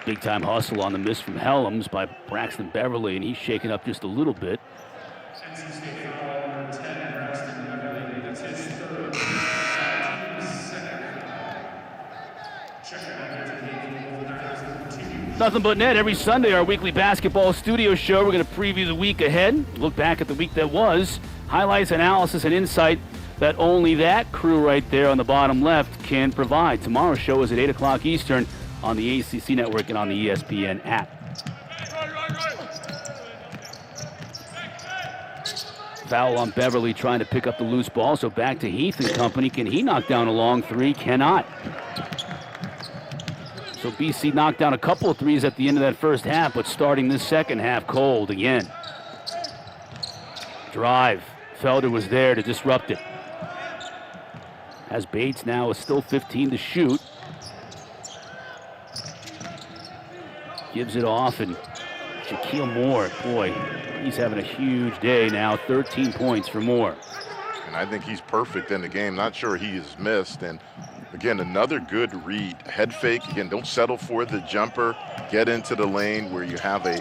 A: Big time hustle on the miss from Helms by Braxton Beverly, and he's shaken up just a little bit. Nothing But Net every Sunday, our weekly basketball studio show. We're going to preview the week ahead, look back at the week that was, highlights, analysis, and insight that only that crew right there on the bottom left can provide. Tomorrow's show is at 8 o'clock Eastern on the ACC Network and on the ESPN app. Foul on Beverly trying to pick up the loose ball, so back to Heath and company. Can he knock down a long 3? Cannot. So BC knocked down a couple of threes at the end of that first half, but starting this second half cold again. Drive. Felder was there to disrupt it. As Bates now is still 15 to shoot. Gives it off, and Shaquille Moore, boy, he's having a huge day now. 13 points for Moore.
B: And I think he's perfect in the game. Not sure he has missed. And again, another good read. Head fake. Again, don't settle for the jumper. Get into the lane where you have a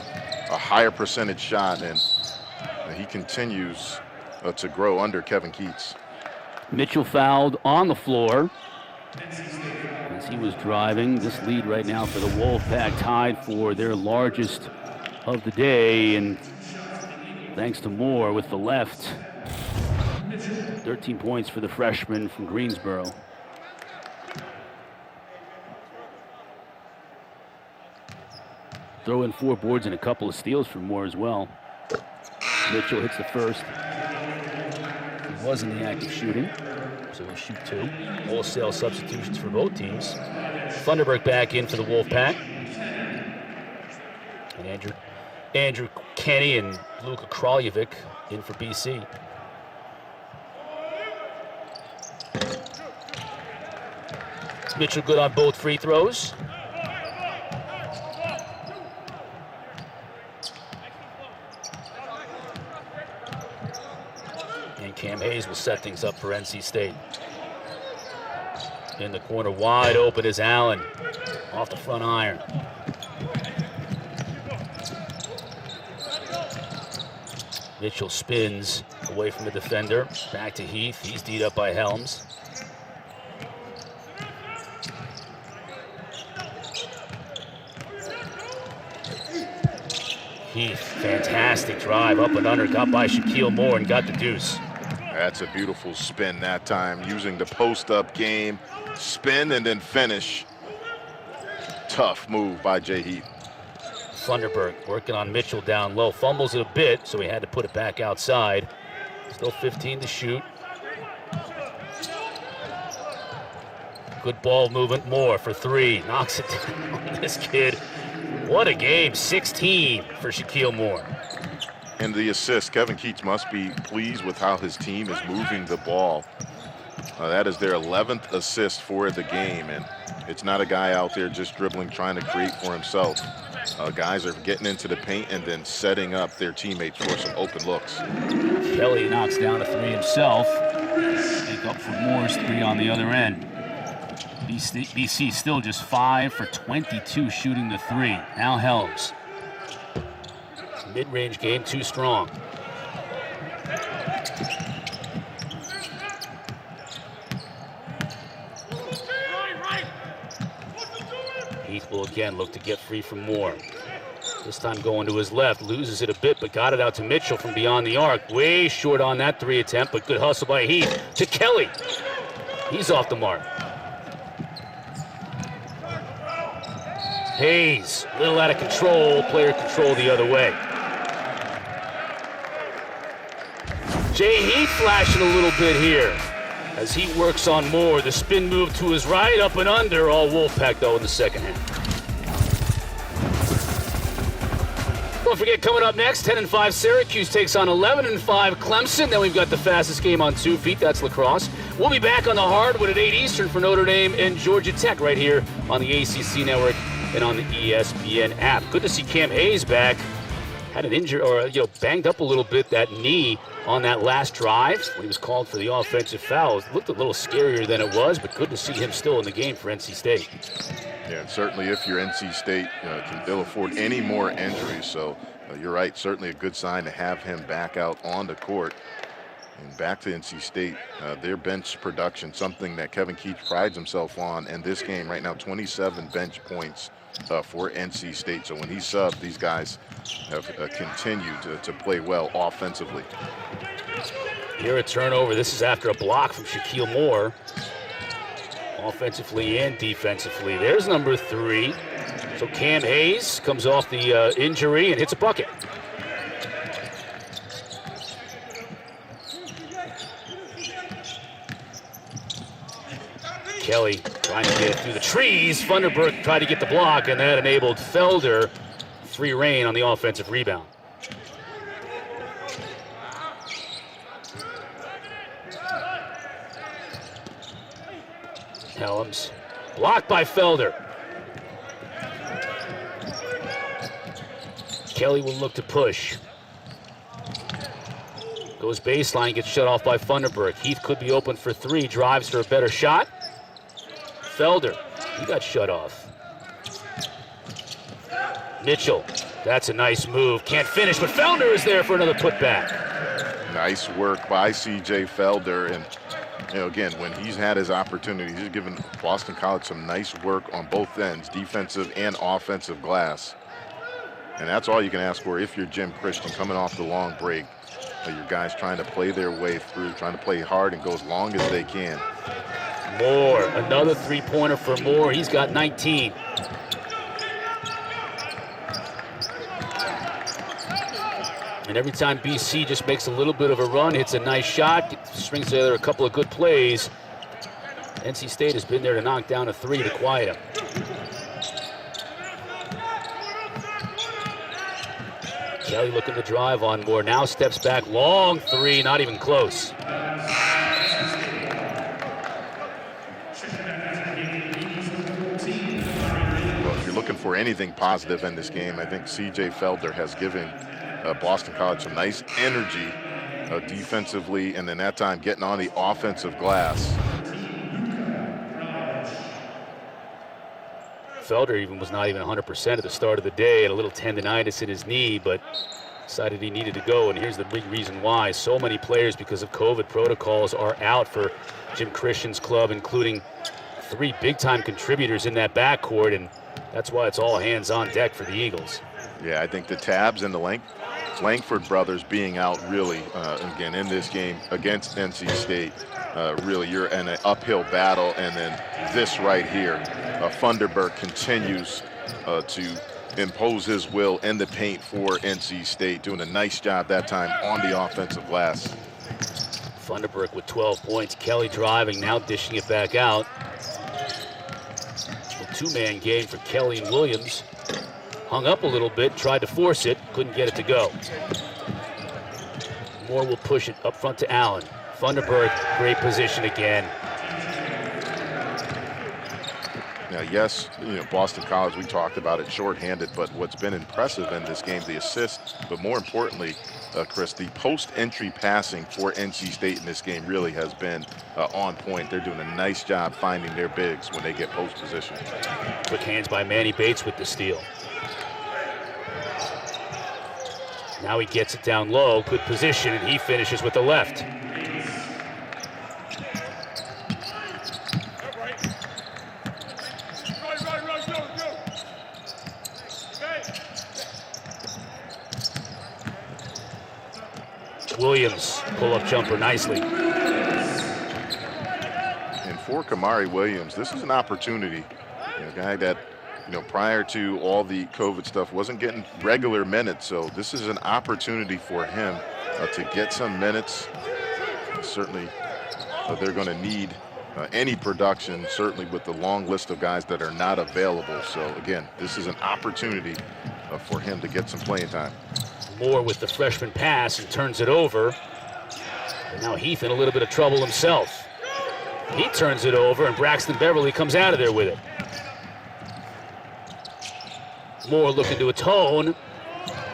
B: higher percentage shot. And he continues to grow under Kevin Keats.
A: Mitchell fouled on the floor. As he was driving, this lead right now for the Wolfpack tied for their largest of the day, and thanks to Moore with the left. 13 points for the freshman from Greensboro. Throw in 4 boards and a couple of steals for Moore as well. Mitchell hits the first. He was in the act of shooting, so he'll shoot 2. Wholesale substitutions for both teams. Thunderberg back in for the Wolfpack. And Andrew Kenny and Luka Kraljevic in for BC. Mitchell good on both free throws. And Cam Hayes will set things up for NC State. In the corner, wide open is Allen. Off the front iron. Mitchell spins away from the defender. Back to Heath. He's D'd up by Helms. Heath, fantastic drive, up and under, got by Shaquille Moore and got the deuce.
B: That's a beautiful spin that time, using the post-up game, spin and then finish. Tough move by Jay Heath.
A: Thunderberg working on Mitchell down low, fumbles it a bit, so he had to put it back outside. Still 15 to shoot. Good ball movement, Moore for 3, knocks it down. This kid, what a game, 16 for Shaquille Moore.
B: And the assist, Kevin Keats must be pleased with how his team is moving the ball. That is their 11th assist for the game, and it's not a guy out there just dribbling, trying to create for himself. Guys are getting into the paint and then setting up their teammates for some open looks.
A: Kelly knocks down a 3 himself. Make up for Moore's 3 on the other end. BC still just 5 for 22 shooting the 3. Now Helms. Mid-range game too strong. Heath will again look to get free from Moore. This time going to his left, loses it a bit, but got it out to Mitchell from beyond the arc. Way short on that 3 attempt, but good hustle by Heath to Kelly. He's off the mark. Hayes, a little out of control, player control the other way. Jay Heath flashing a little bit here as he works on Moore. The spin move to his right, up and under, all Wolfpack though in the second half. Don't forget, coming up next, 10-5 Syracuse takes on 11-5 Clemson. Then we've got the fastest game on 2 feet, that's lacrosse. We'll be back on the hardwood at 8 Eastern for Notre Dame and Georgia Tech right here on the ACC Network and on the ESPN app. Good to see Cam Hayes back. Had an injury, or banged up a little bit, that knee on that last drive when he was called for the offensive foul. It looked a little scarier than it was, but good to see him still in the game for NC State.
B: Yeah, and certainly if you're NC State, they'll afford any more injuries. So you're right, certainly a good sign to have him back out on the court. And back to NC State, their bench production, something that Kevin Keats prides himself on. And this game right now, 27 bench points for NC State. So when he subbed, these guys have continued to play well offensively.
A: Here a turnover. This is after a block from Shaquille Moore. Offensively and defensively. There's number 3. So Cam Hayes comes off the injury and hits a bucket. Kelly trying to get it through the trees. Thunderberg tried to get the block, and that enabled Felder free reign on the offensive rebound. Helms blocked by Felder. Kelly will look to push. Goes baseline, gets shut off by Thunderberg. Heath could be open for 3, drives for a better shot. Felder, he got shut off. Mitchell, that's a nice move. Can't finish, but Felder is there for another putback.
B: Nice work by C.J. Felder, and again, when he's had his opportunity, he's given Boston College some nice work on both ends, defensive and offensive glass. And that's all you can ask for if you're Jim Christian coming off the long break. Your guys trying to play their way through, trying to play hard and go as long as they can.
A: Moore, another three-pointer for Moore. He's got 19. And every time BC just makes a little bit of a run, hits a nice shot, strings together a couple of good plays, NC State has been there to knock down a three to quiet him. Kelly looking to drive on Moore. Now steps back, long three, not even close.
B: Well, if you're looking for anything positive in this game, I think C.J. Felder has given Boston College some nice energy defensively, and then that time getting on the offensive glass.
A: Felder even was not even 100% at the start of the day, had a little tendonitis in his knee, but decided he needed to go, and here's the big reason why. So many players, because of COVID protocols, are out for Jim Christian's club, including 3 big-time contributors in that backcourt, and that's why it's all hands on deck for the Eagles.
B: Yeah, I think the Tabs and the Langford brothers being out really, again, in this game against NC State, really you're in an uphill battle, and then this right here, Funderburk continues to impose his will in the paint for NC State, doing a nice job that time on the offensive glass.
A: Funderburk with 12 points, Kelly driving, now dishing it back out. A 2-man game for Kelly and Williams. Hung up a little bit, tried to force it, couldn't get it to go. Moore will push it up front to Allen. Funderburk, great position again.
B: Now, yes, Boston College, we talked about it, shorthanded, but what's been impressive in this game, the assist, but more importantly, Chris, the post-entry passing for NC State in this game really has been on point. They're doing a nice job finding their bigs when they get post position.
A: Quick hands by Manny Bates with the steal. Now he gets it down low, good position, and he finishes with the left. Williams, pull-up jumper nicely.
B: And for Kamari Williams, this is an opportunity. A guy that, prior to all the COVID stuff wasn't getting regular minutes, so this is an opportunity for him to get some minutes. Certainly, they're going to need any production, certainly with the long list of guys that are not available. So, again, this is an opportunity for him to get some playing time.
A: Moore with the freshman pass and turns it over. And now Heath in a little bit of trouble himself. He turns it over, and Braxton Beverly comes out of there with it. Moore looking to atone.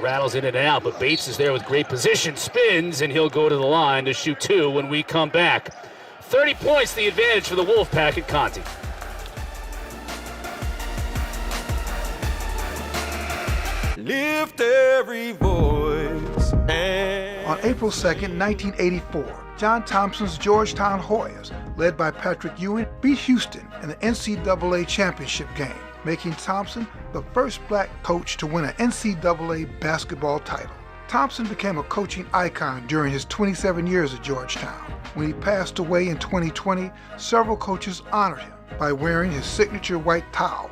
A: Rattles in and out, but Bates is there with great position, spins, and he'll go to the line to shoot 2 when we come back. 30 points the advantage for the Wolfpack at Conte.
C: Lift every voice.
D: On April 2nd, 1984, John Thompson's Georgetown Hoyas, led by Patrick Ewing, beat Houston in the NCAA championship game, making Thompson the first black coach to win an NCAA basketball title. Thompson became a coaching icon during his 27 years at Georgetown. When he passed away in 2020, several coaches honored him by wearing his signature white towel.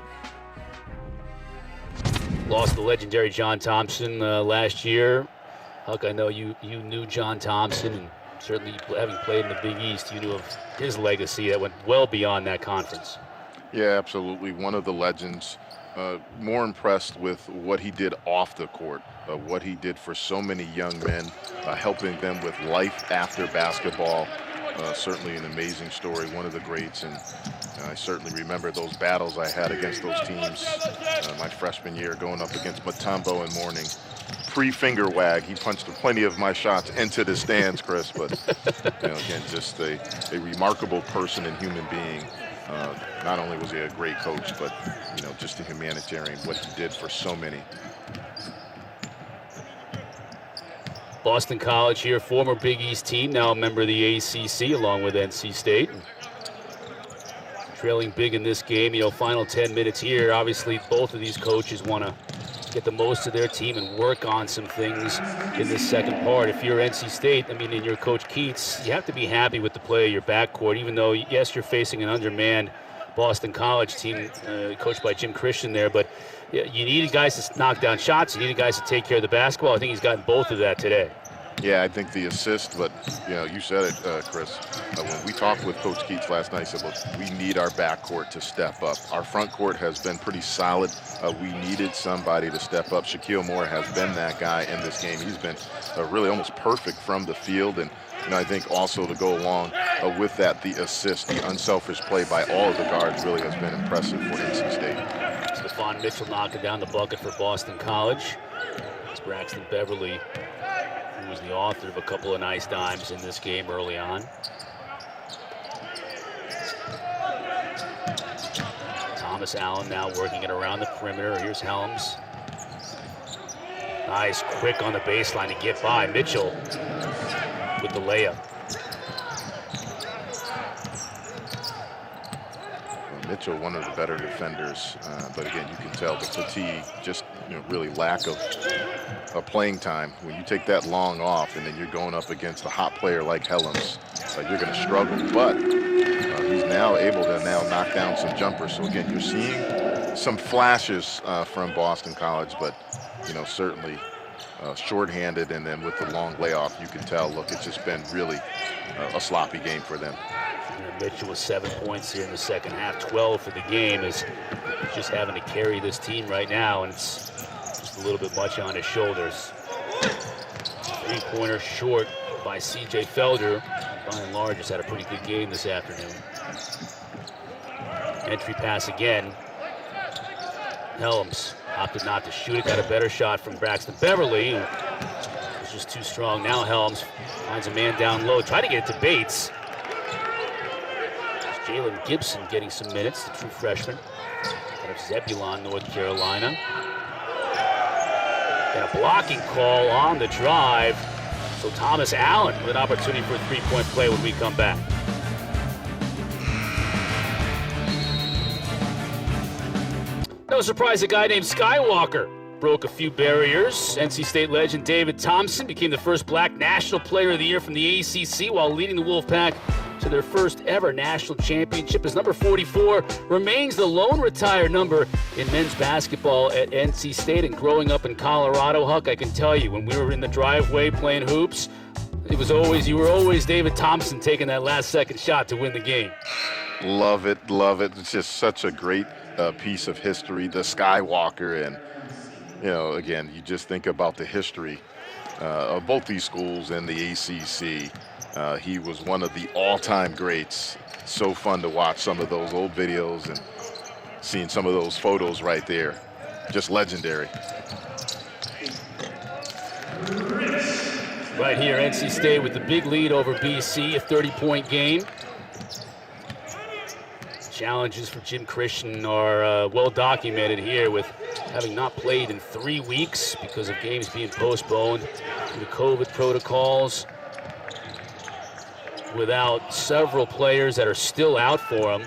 A: Lost the legendary John Thompson last year. Huck, I know you knew John Thompson, and certainly having played in the Big East, you knew of his legacy that went well beyond that conference.
B: Yeah, absolutely. One of the legends. More impressed with what he did off the court, what he did for so many young men, helping them with life after basketball. Certainly an amazing story, one of the greats, and I certainly remember those battles I had against those teams my freshman year, going up against Mutombo and Mourning. Pre-finger wag, he punched plenty of my shots into the stands, Chris, but again, just a remarkable person and human being. Not only was he a great coach, but just a humanitarian, what he did for so many.
A: Boston College here, former Big East team, now a member of the ACC along with NC State. Trailing big in this game, final 10 minutes here. Obviously, both of these coaches want to get the most of their team and work on some things in this second part. If you're NC State, and you're Coach Keats, you have to be happy with the play of your backcourt, even though, yes, you're facing an undermanned Boston College team coached by Jim Christian there, but you needed guys to knock down shots. You needed guys to take care of the basketball. I think he's gotten both of that today.
B: Yeah, I think the assist, but, you said it, Chris. When we talked with Coach Keats last night, he said, look, we need our backcourt to step up. Our front court has been pretty solid. We needed somebody to step up. Shaquille Moore has been that guy in this game. He's been really almost perfect from the field. And, I think also to go along with that, the assist, the unselfish play by all of the guards really has been impressive for NC State.
A: Stephon Mitchell knocking down the bucket for Boston College. It's Braxton Beverly, who was the author of a couple of nice dimes in this game early on. Thomas Allen now working it around the perimeter. Here's Helms. Nice, quick on the baseline to get by. Mitchell with the layup.
B: Mitchell, one of the better defenders, but again, you can tell the fatigue, just really lack of playing time. When you take that long off and then you're going up against a hot player like Helms, you're going to struggle. But he's now able to knock down some jumpers. So again, you're seeing some flashes from Boston College, but certainly shorthanded, and then with the long layoff, you can tell. Look, it's just been really a sloppy game for them.
A: Mitchell with 7 points here in the second half, 12 for the game, is just having to carry this team right now, and it's just a little bit much on his shoulders. Three-pointer short by C.J. Felder. By and large, has had a pretty good game this afternoon. Entry pass again. Helms opted not to shoot it, got a better shot from Braxton Beverly. It was just too strong. Now Helms finds a man down low, try to get it to Bates. Jalen Gibson getting some minutes, the true freshman out of Zebulon, North Carolina. And a blocking call on the drive. So Thomas Allen with an opportunity for a three-point play when we come back. No surprise, a guy named Skywalker broke a few barriers. NC State legend David Thompson became the first black National Player of the Year from the ACC while leading the Wolfpack to their first ever national championship. His number 44 remains the lone retired number in men's basketball at NC State. And growing up in Colorado, Huck, I can tell you, when we were in the driveway playing hoops, you were always David Thompson taking that last second shot to win the game.
B: Love it, love it. It's just such a great piece of history, the Skywalker. And, again, you just think about the history of both these schools and the ACC. He was one of the all-time greats. So fun to watch some of those old videos and seeing some of those photos right there. Just legendary.
A: Right here, NC State with the big lead over BC, a 30-point game. Challenges for Jim Christian are well documented here, with having not played in 3 weeks because of games being postponed due to COVID protocols. Without several players that are still out for him.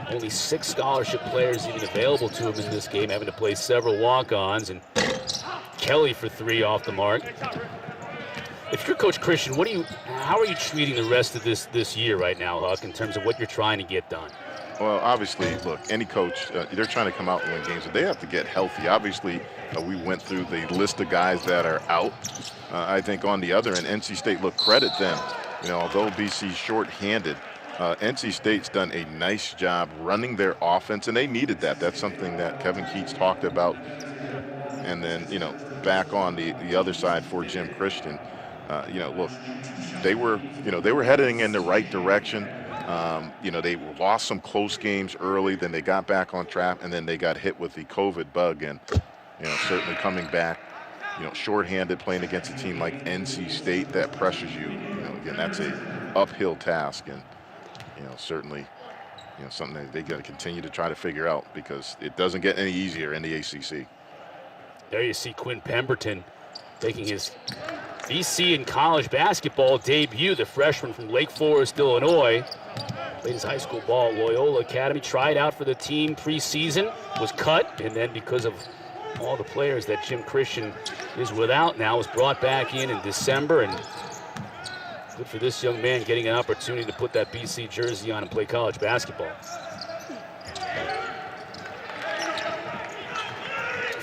A: Only 6 scholarship players even available to him in this game, having to play several walk-ons. And Kelly for 3 off the mark. If you're Coach Christian, how are you treating the rest of this year right now, Huck, in terms of what you're trying to get done?
B: Well, obviously, look, any coach, they're trying to come out and win games, but they have to get healthy. Obviously, we went through the list of guys that are out. I think on the other end, NC State, look, credit them. Although BC's short-handed, NC State's done a nice job running their offense, and they needed that. That's something that Kevin Keats talked about. And then, back on the other side for Jim Christian, look, they were heading in the right direction. They lost some close games early, then they got back on track, and then they got hit with the COVID bug. And, certainly coming back, shorthanded, playing against a team like NC State that pressures you, again, that's a uphill task. And, certainly, something that they got to continue to try to figure out, because it doesn't get any easier in the ACC.
A: There you see Quinn Pemberton taking his BC in college basketball debut, the freshman from Lake Forest, Illinois. Played his high school ball at Loyola Academy, tried out for the team preseason, was cut, and then because of all the players that Jim Christian is without now, was brought back in December, and good for this young man getting an opportunity to put that BC jersey on and play college basketball.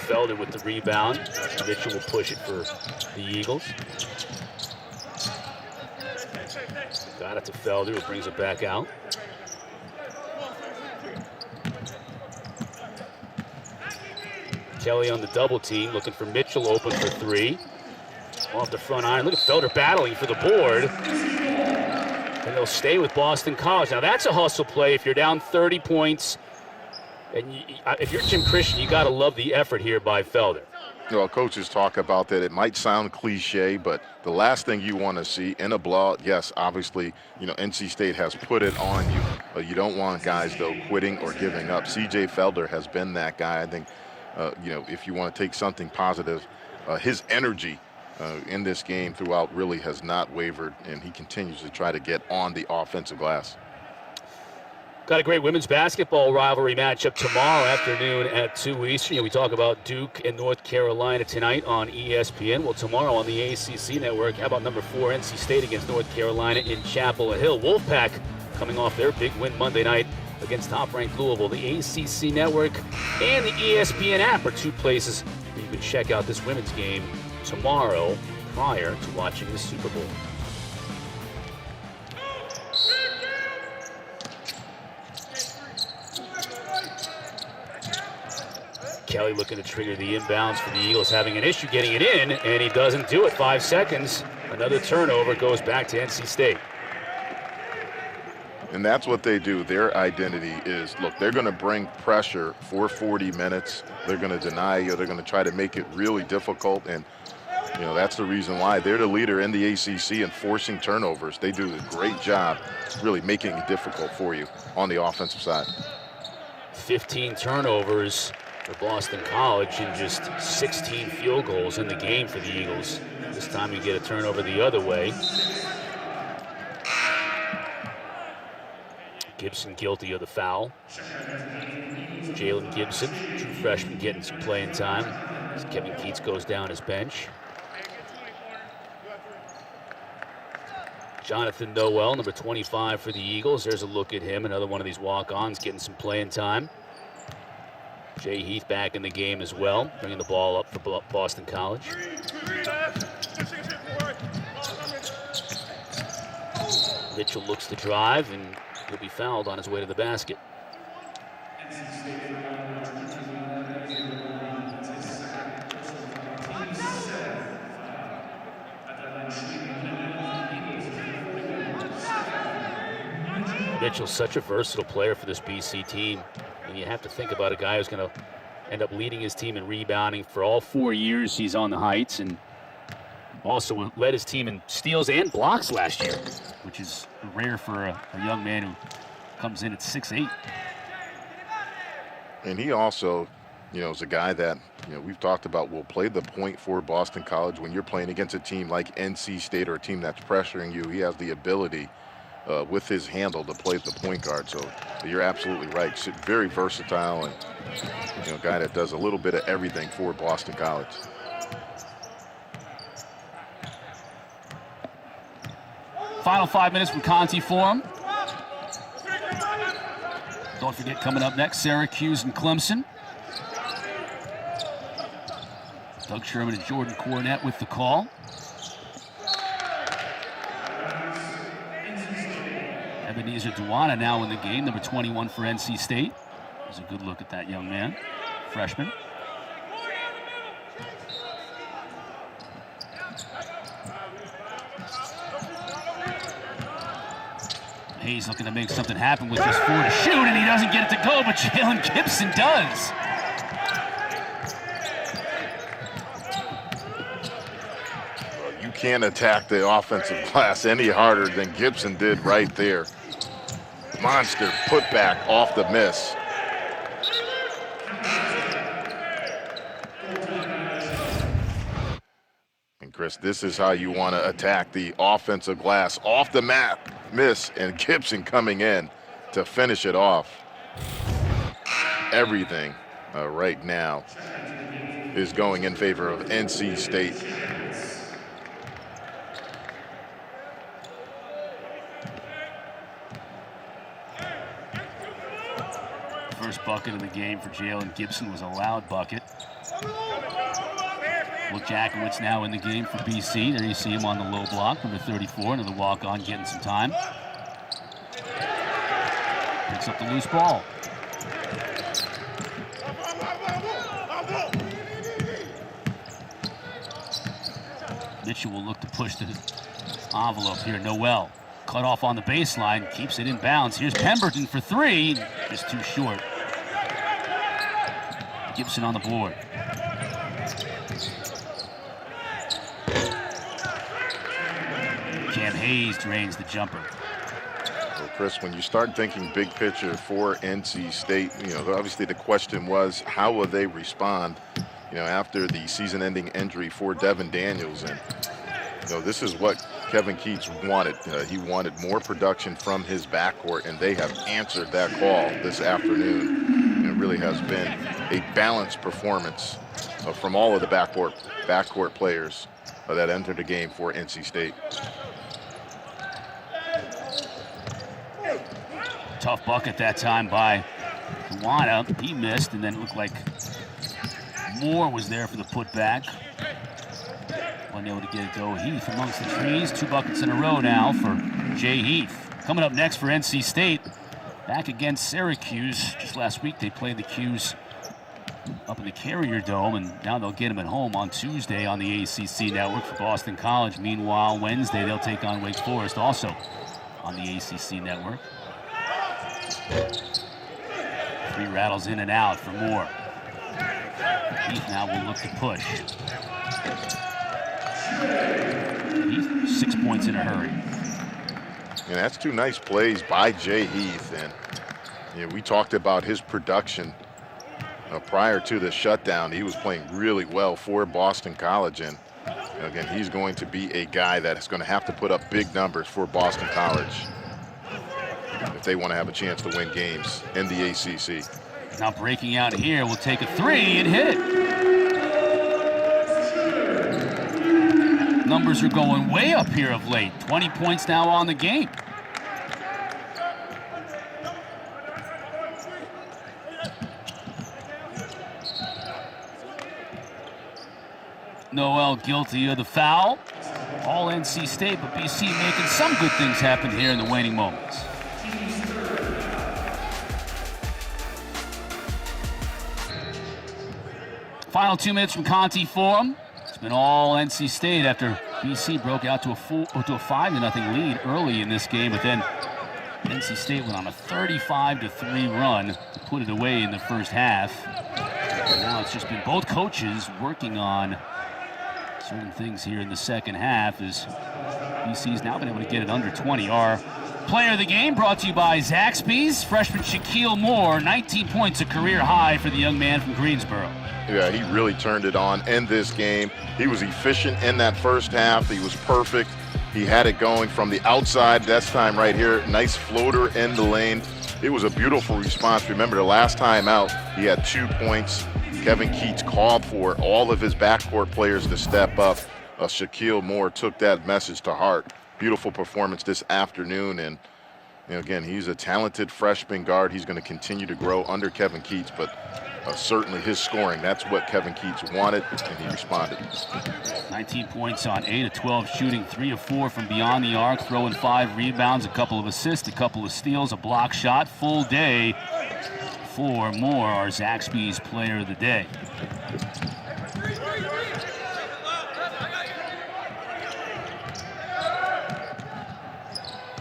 A: Felder with the rebound. Mitchell will push it for the Eagles. Got it to Felder, who brings it back out. Kelly on the double team, looking for Mitchell open for three. Off the front iron. Look at Felder battling for the board. And they'll stay with Boston College. Now that's a hustle play if you're down 30 points. And if you're Jim Christian, you got to love the effort here by Felder.
B: Well, coaches talk about that. It might sound cliche, but the last thing you want to see in a blowout, yes, obviously, NC State has put it on you. You don't want guys, though, quitting or giving up. C.J. Felder has been that guy. I think, if you want to take something positive, his energy in this game throughout really has not wavered, and he continues to try to get on the offensive glass.
A: Got a great women's basketball rivalry matchup tomorrow afternoon at 2 Eastern. We talk about Duke and North Carolina tonight on ESPN. Well, tomorrow on the ACC network, how about number 4 NC State against North Carolina in Chapel Hill? Wolfpack coming off their big win Monday night against top-ranked Louisville. The ACC network and the ESPN app are 2 places where you can check out this women's game tomorrow prior to watching the Super Bowl. Kelly looking to trigger the inbounds for the Eagles, having an issue getting it in, and he doesn't do it. 5 seconds. Another turnover goes back to NC State.
B: And that's what they do. Their identity is, look, they're going to bring pressure for 40 minutes. They're going to deny you. They're going to try to make it really difficult. And, that's the reason why they're the leader in the ACC in forcing turnovers. They do a great job really making it difficult for you on the offensive side.
A: 15 turnovers for Boston College and just 16 field goals in the game for the Eagles. This time you get a turnover the other way. Gibson guilty of the foul. Jalen Gibson, true freshman, getting some playing time as Kevin Keats goes down his bench. Jonathan Noel, number 25 for the Eagles. There's a look at him, another one of these walk-ons getting some playing time. Jay Heath back in the game as well, bringing the ball up for Boston College. Mitchell looks to drive, and he'll be fouled on his way to the basket. Mitchell's such a versatile player for this BC team. And you have to think about a guy who's going to end up leading his team in rebounding for all 4 years he's on the Heights, and also led his team in steals and blocks last year, which is rare for a young man who comes in at 6'8".
B: And he also, is a guy that, we've talked about will play the point for Boston College. When you're playing against a team like NC State or a team that's pressuring you, he has the ability with his handle to play the point guard. So you're absolutely right. Very versatile and a guy that does a little bit of everything for Boston College.
A: Final 5 minutes from Conte Forum. Don't forget, coming up next, Syracuse and Clemson. Doug Sherman and Jordan Cornette with the call. Ebenezer Duana now in the game, number 21 for NC State. There's a good look at that young man, freshman. Hayes looking to make something happen with just 4 to shoot, and he doesn't get it to go, but Jalen Gibson does.
B: You can't attack the offensive glass any harder than Gibson did right there. Monster putback off the miss. And Chris. This is how you want to attack the offensive glass. Off the map, miss, and Gibson coming in to finish it off. Everything right now is going in favor of NC State.
A: First bucket of the game for Jalen Gibson was a loud bucket. Luke Jackowitz now in the game for BC. There you see him on the low block, number 34, another walk-on getting some time. Picks up the loose ball. Mitchell will look to push the envelope here. Noel cut off on the baseline, keeps it in bounds. Here's Pemberton for three, just too short. Gibson on the board. Cam Hayes drains the jumper.
B: Well, Chris, when you start thinking big picture for NC State, obviously the question was, how will they respond, after the season-ending injury for Devin Daniels? And, this is what Kevin Keats wanted. He wanted more production from his backcourt, and they have answered that call this afternoon. It really has been a balanced performance from all of the backcourt players that entered the game for NC State.
A: Tough bucket that time by Kiwana. He missed, and then it looked like Moore was there for the putback. Wasn't able to get it though. Heath amongst the trees. 2 buckets in a row now for Jay Heath. Coming up next for NC State, back against Syracuse. Just last week they played the Qs up in the Carrier Dome, and now they'll get them at home on Tuesday on the ACC Network for Boston College. Meanwhile, Wednesday they'll take on Wake Forest, also on the ACC Network. 3 rattles in and out for Moore. Heath now will look to push. Heath, 6 points in a hurry.
B: And that's 2 nice plays by Jay Heath. And we talked about his production prior to the shutdown. He was playing really well for Boston College. And again, he's going to be a guy that is going to have to put up big numbers for Boston College if they want to have a chance to win games in the ACC.
A: Now breaking out here, will take a 3 and hit it. Numbers are going way up here of late. 20 points now on the game. Noel guilty of the foul. All NC State, but BC making some good things happen here in the waning moments. Final 2 minutes from Conte Forum. It's been all NC State after BC broke out to a 5-0 lead early in this game, but then NC State went on a 35-3 run to put it away in the first half. And now it's just been both coaches working on certain things here in the second half as BC's now been able to get it under 20. Our player of the game brought to you by Zaxby's. Freshman Shaquille Moore, 19 points, a career high for the young man from Greensboro.
B: Yeah, he really turned it on in this game. He was efficient in that first half. He was perfect. He had it going from the outside. This time right here, nice floater in the lane. It was a beautiful response. Remember, the last time out, he had 2 points. Kevin Keats called for all of his backcourt players to step up. Shaquille Moore took that message to heart. Beautiful performance this afternoon. And again, he's a talented freshman guard. He's going to continue to grow under Kevin Keats, but certainly his scoring, that's what Kevin Keats wanted, and he responded.
A: 19 points on 8 of 12 shooting, 3 of 4 from beyond the arc, throwing 5 rebounds, a couple of assists, a couple of steals, a block shot. Full day for Moore, our Zaxby's player of the day.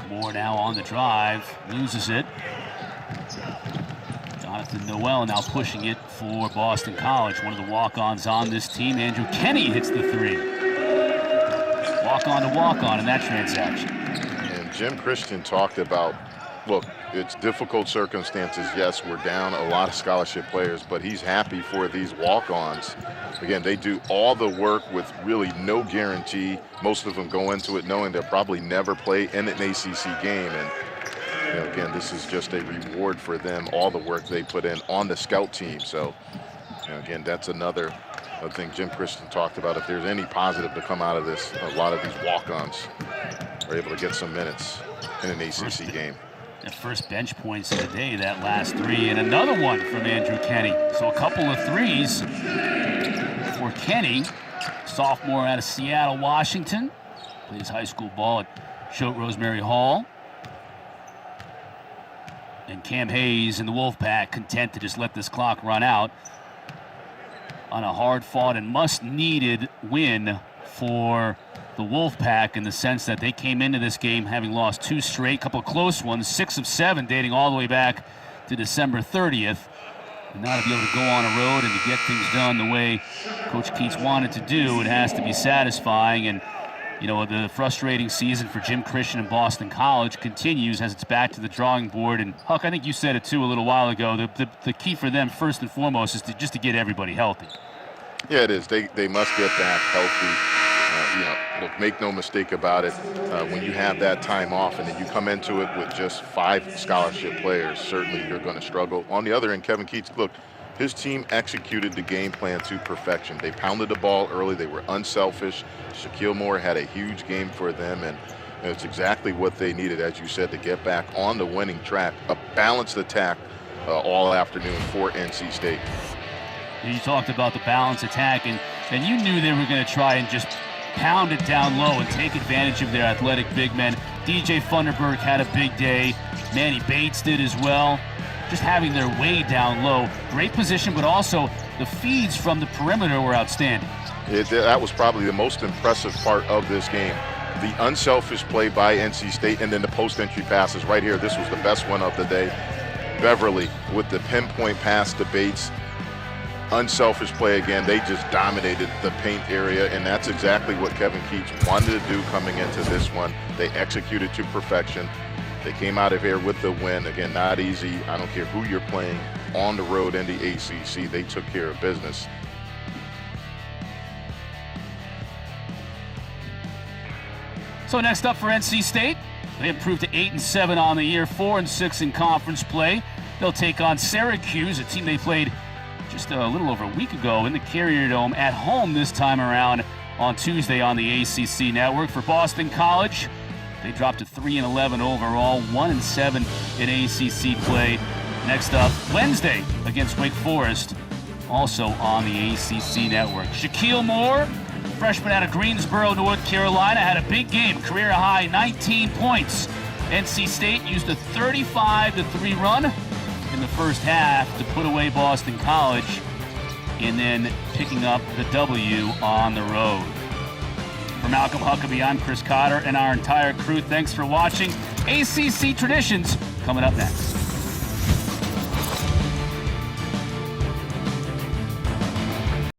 A: Moore now on the drive, loses it. Jonathan Noel now pushing it for Boston College. One of the walk-ons on this team. Andrew Kenny hits the 3. Walk-on to walk-on in that transaction.
B: And Jim Christian talked about, look, it's difficult circumstances. Yes, we're down a lot of scholarship players, but he's happy for these walk-ons. Again, they do all the work with really no guarantee. Most of them go into it knowing they'll probably never play in an ACC game. And again, this is just a reward for them, all the work they put in on the scout team. So, again, that's another thing Jim Christian talked about. If there's any positive to come out of this, a lot of these walk-ons are able to get some minutes in an ACC game.
A: The first bench points of the day, that last three, and another one from Andrew Kenny. So a couple of threes for Kenny, sophomore out of Seattle, Washington. Plays high school ball at Choate Rosemary Hall. And Cam Hayes and the Wolfpack content to just let this clock run out on a hard-fought and much-needed win for the Wolfpack, in the sense that they came into this game having lost two straight, couple of close ones, 6 of 7 dating all the way back to December 30th. And now to be able to go on a road and to get things done the way Coach Keats wanted to do, it has to be satisfying. And, the frustrating season for Jim Christian and Boston College continues as it's back to the drawing board. And, Huck, I think you said it, too, a little while ago. The key for them, first and foremost, is just to get everybody healthy.
B: Yeah, it is. They must get back healthy. Look, make no mistake about it. When you have that time off and then you come into it with just 5 scholarship players, certainly you're going to struggle. On the other end, Kevin Keats, look, his team executed the game plan to perfection. They pounded the ball early. They were unselfish. Shaquille Moore had a huge game for them, and it's exactly what they needed, as you said, to get back on the winning track. A balanced attack all afternoon for NC State.
A: You talked about the balanced attack, and you knew they were going to try and just pound it down low and take advantage of their athletic big men. DJ Funderburg had a big day. Manny Bates did as well. Just having their way down low. Great position, but also the feeds from the perimeter were outstanding.
B: That was probably the most impressive part of this game. The unselfish play by NC State, and then the post-entry passes right here. This was the best one of the day. Beverly with the pinpoint pass to Bates. Unselfish play again. They just dominated the paint area, and that's exactly what Kevin Keats wanted to do coming into this one. They executed to perfection. They came out of here with the win. Again, not easy. I don't care who you're playing on the road in the ACC. They took care of business.
A: So next up for NC State, they improved to 8-7 on the year, 4-6 in conference play. They'll take on Syracuse, a team they played just a little over a week ago in the Carrier Dome at home this time around on Tuesday on the ACC Network. For Boston College, they dropped to 3-11 overall, 1-7 in ACC play. Next up, Wednesday against Wake Forest, also on the ACC Network. Shaquille Moore, freshman out of Greensboro, North Carolina, had a big game, career-high 19 points. NC State used a 35-3 run in the first half to put away Boston College, and then picking up the W on the road. For Malcolm Huckabee, I'm Chris Cotter and our entire crew. Thanks for watching. ACC Traditions coming up next.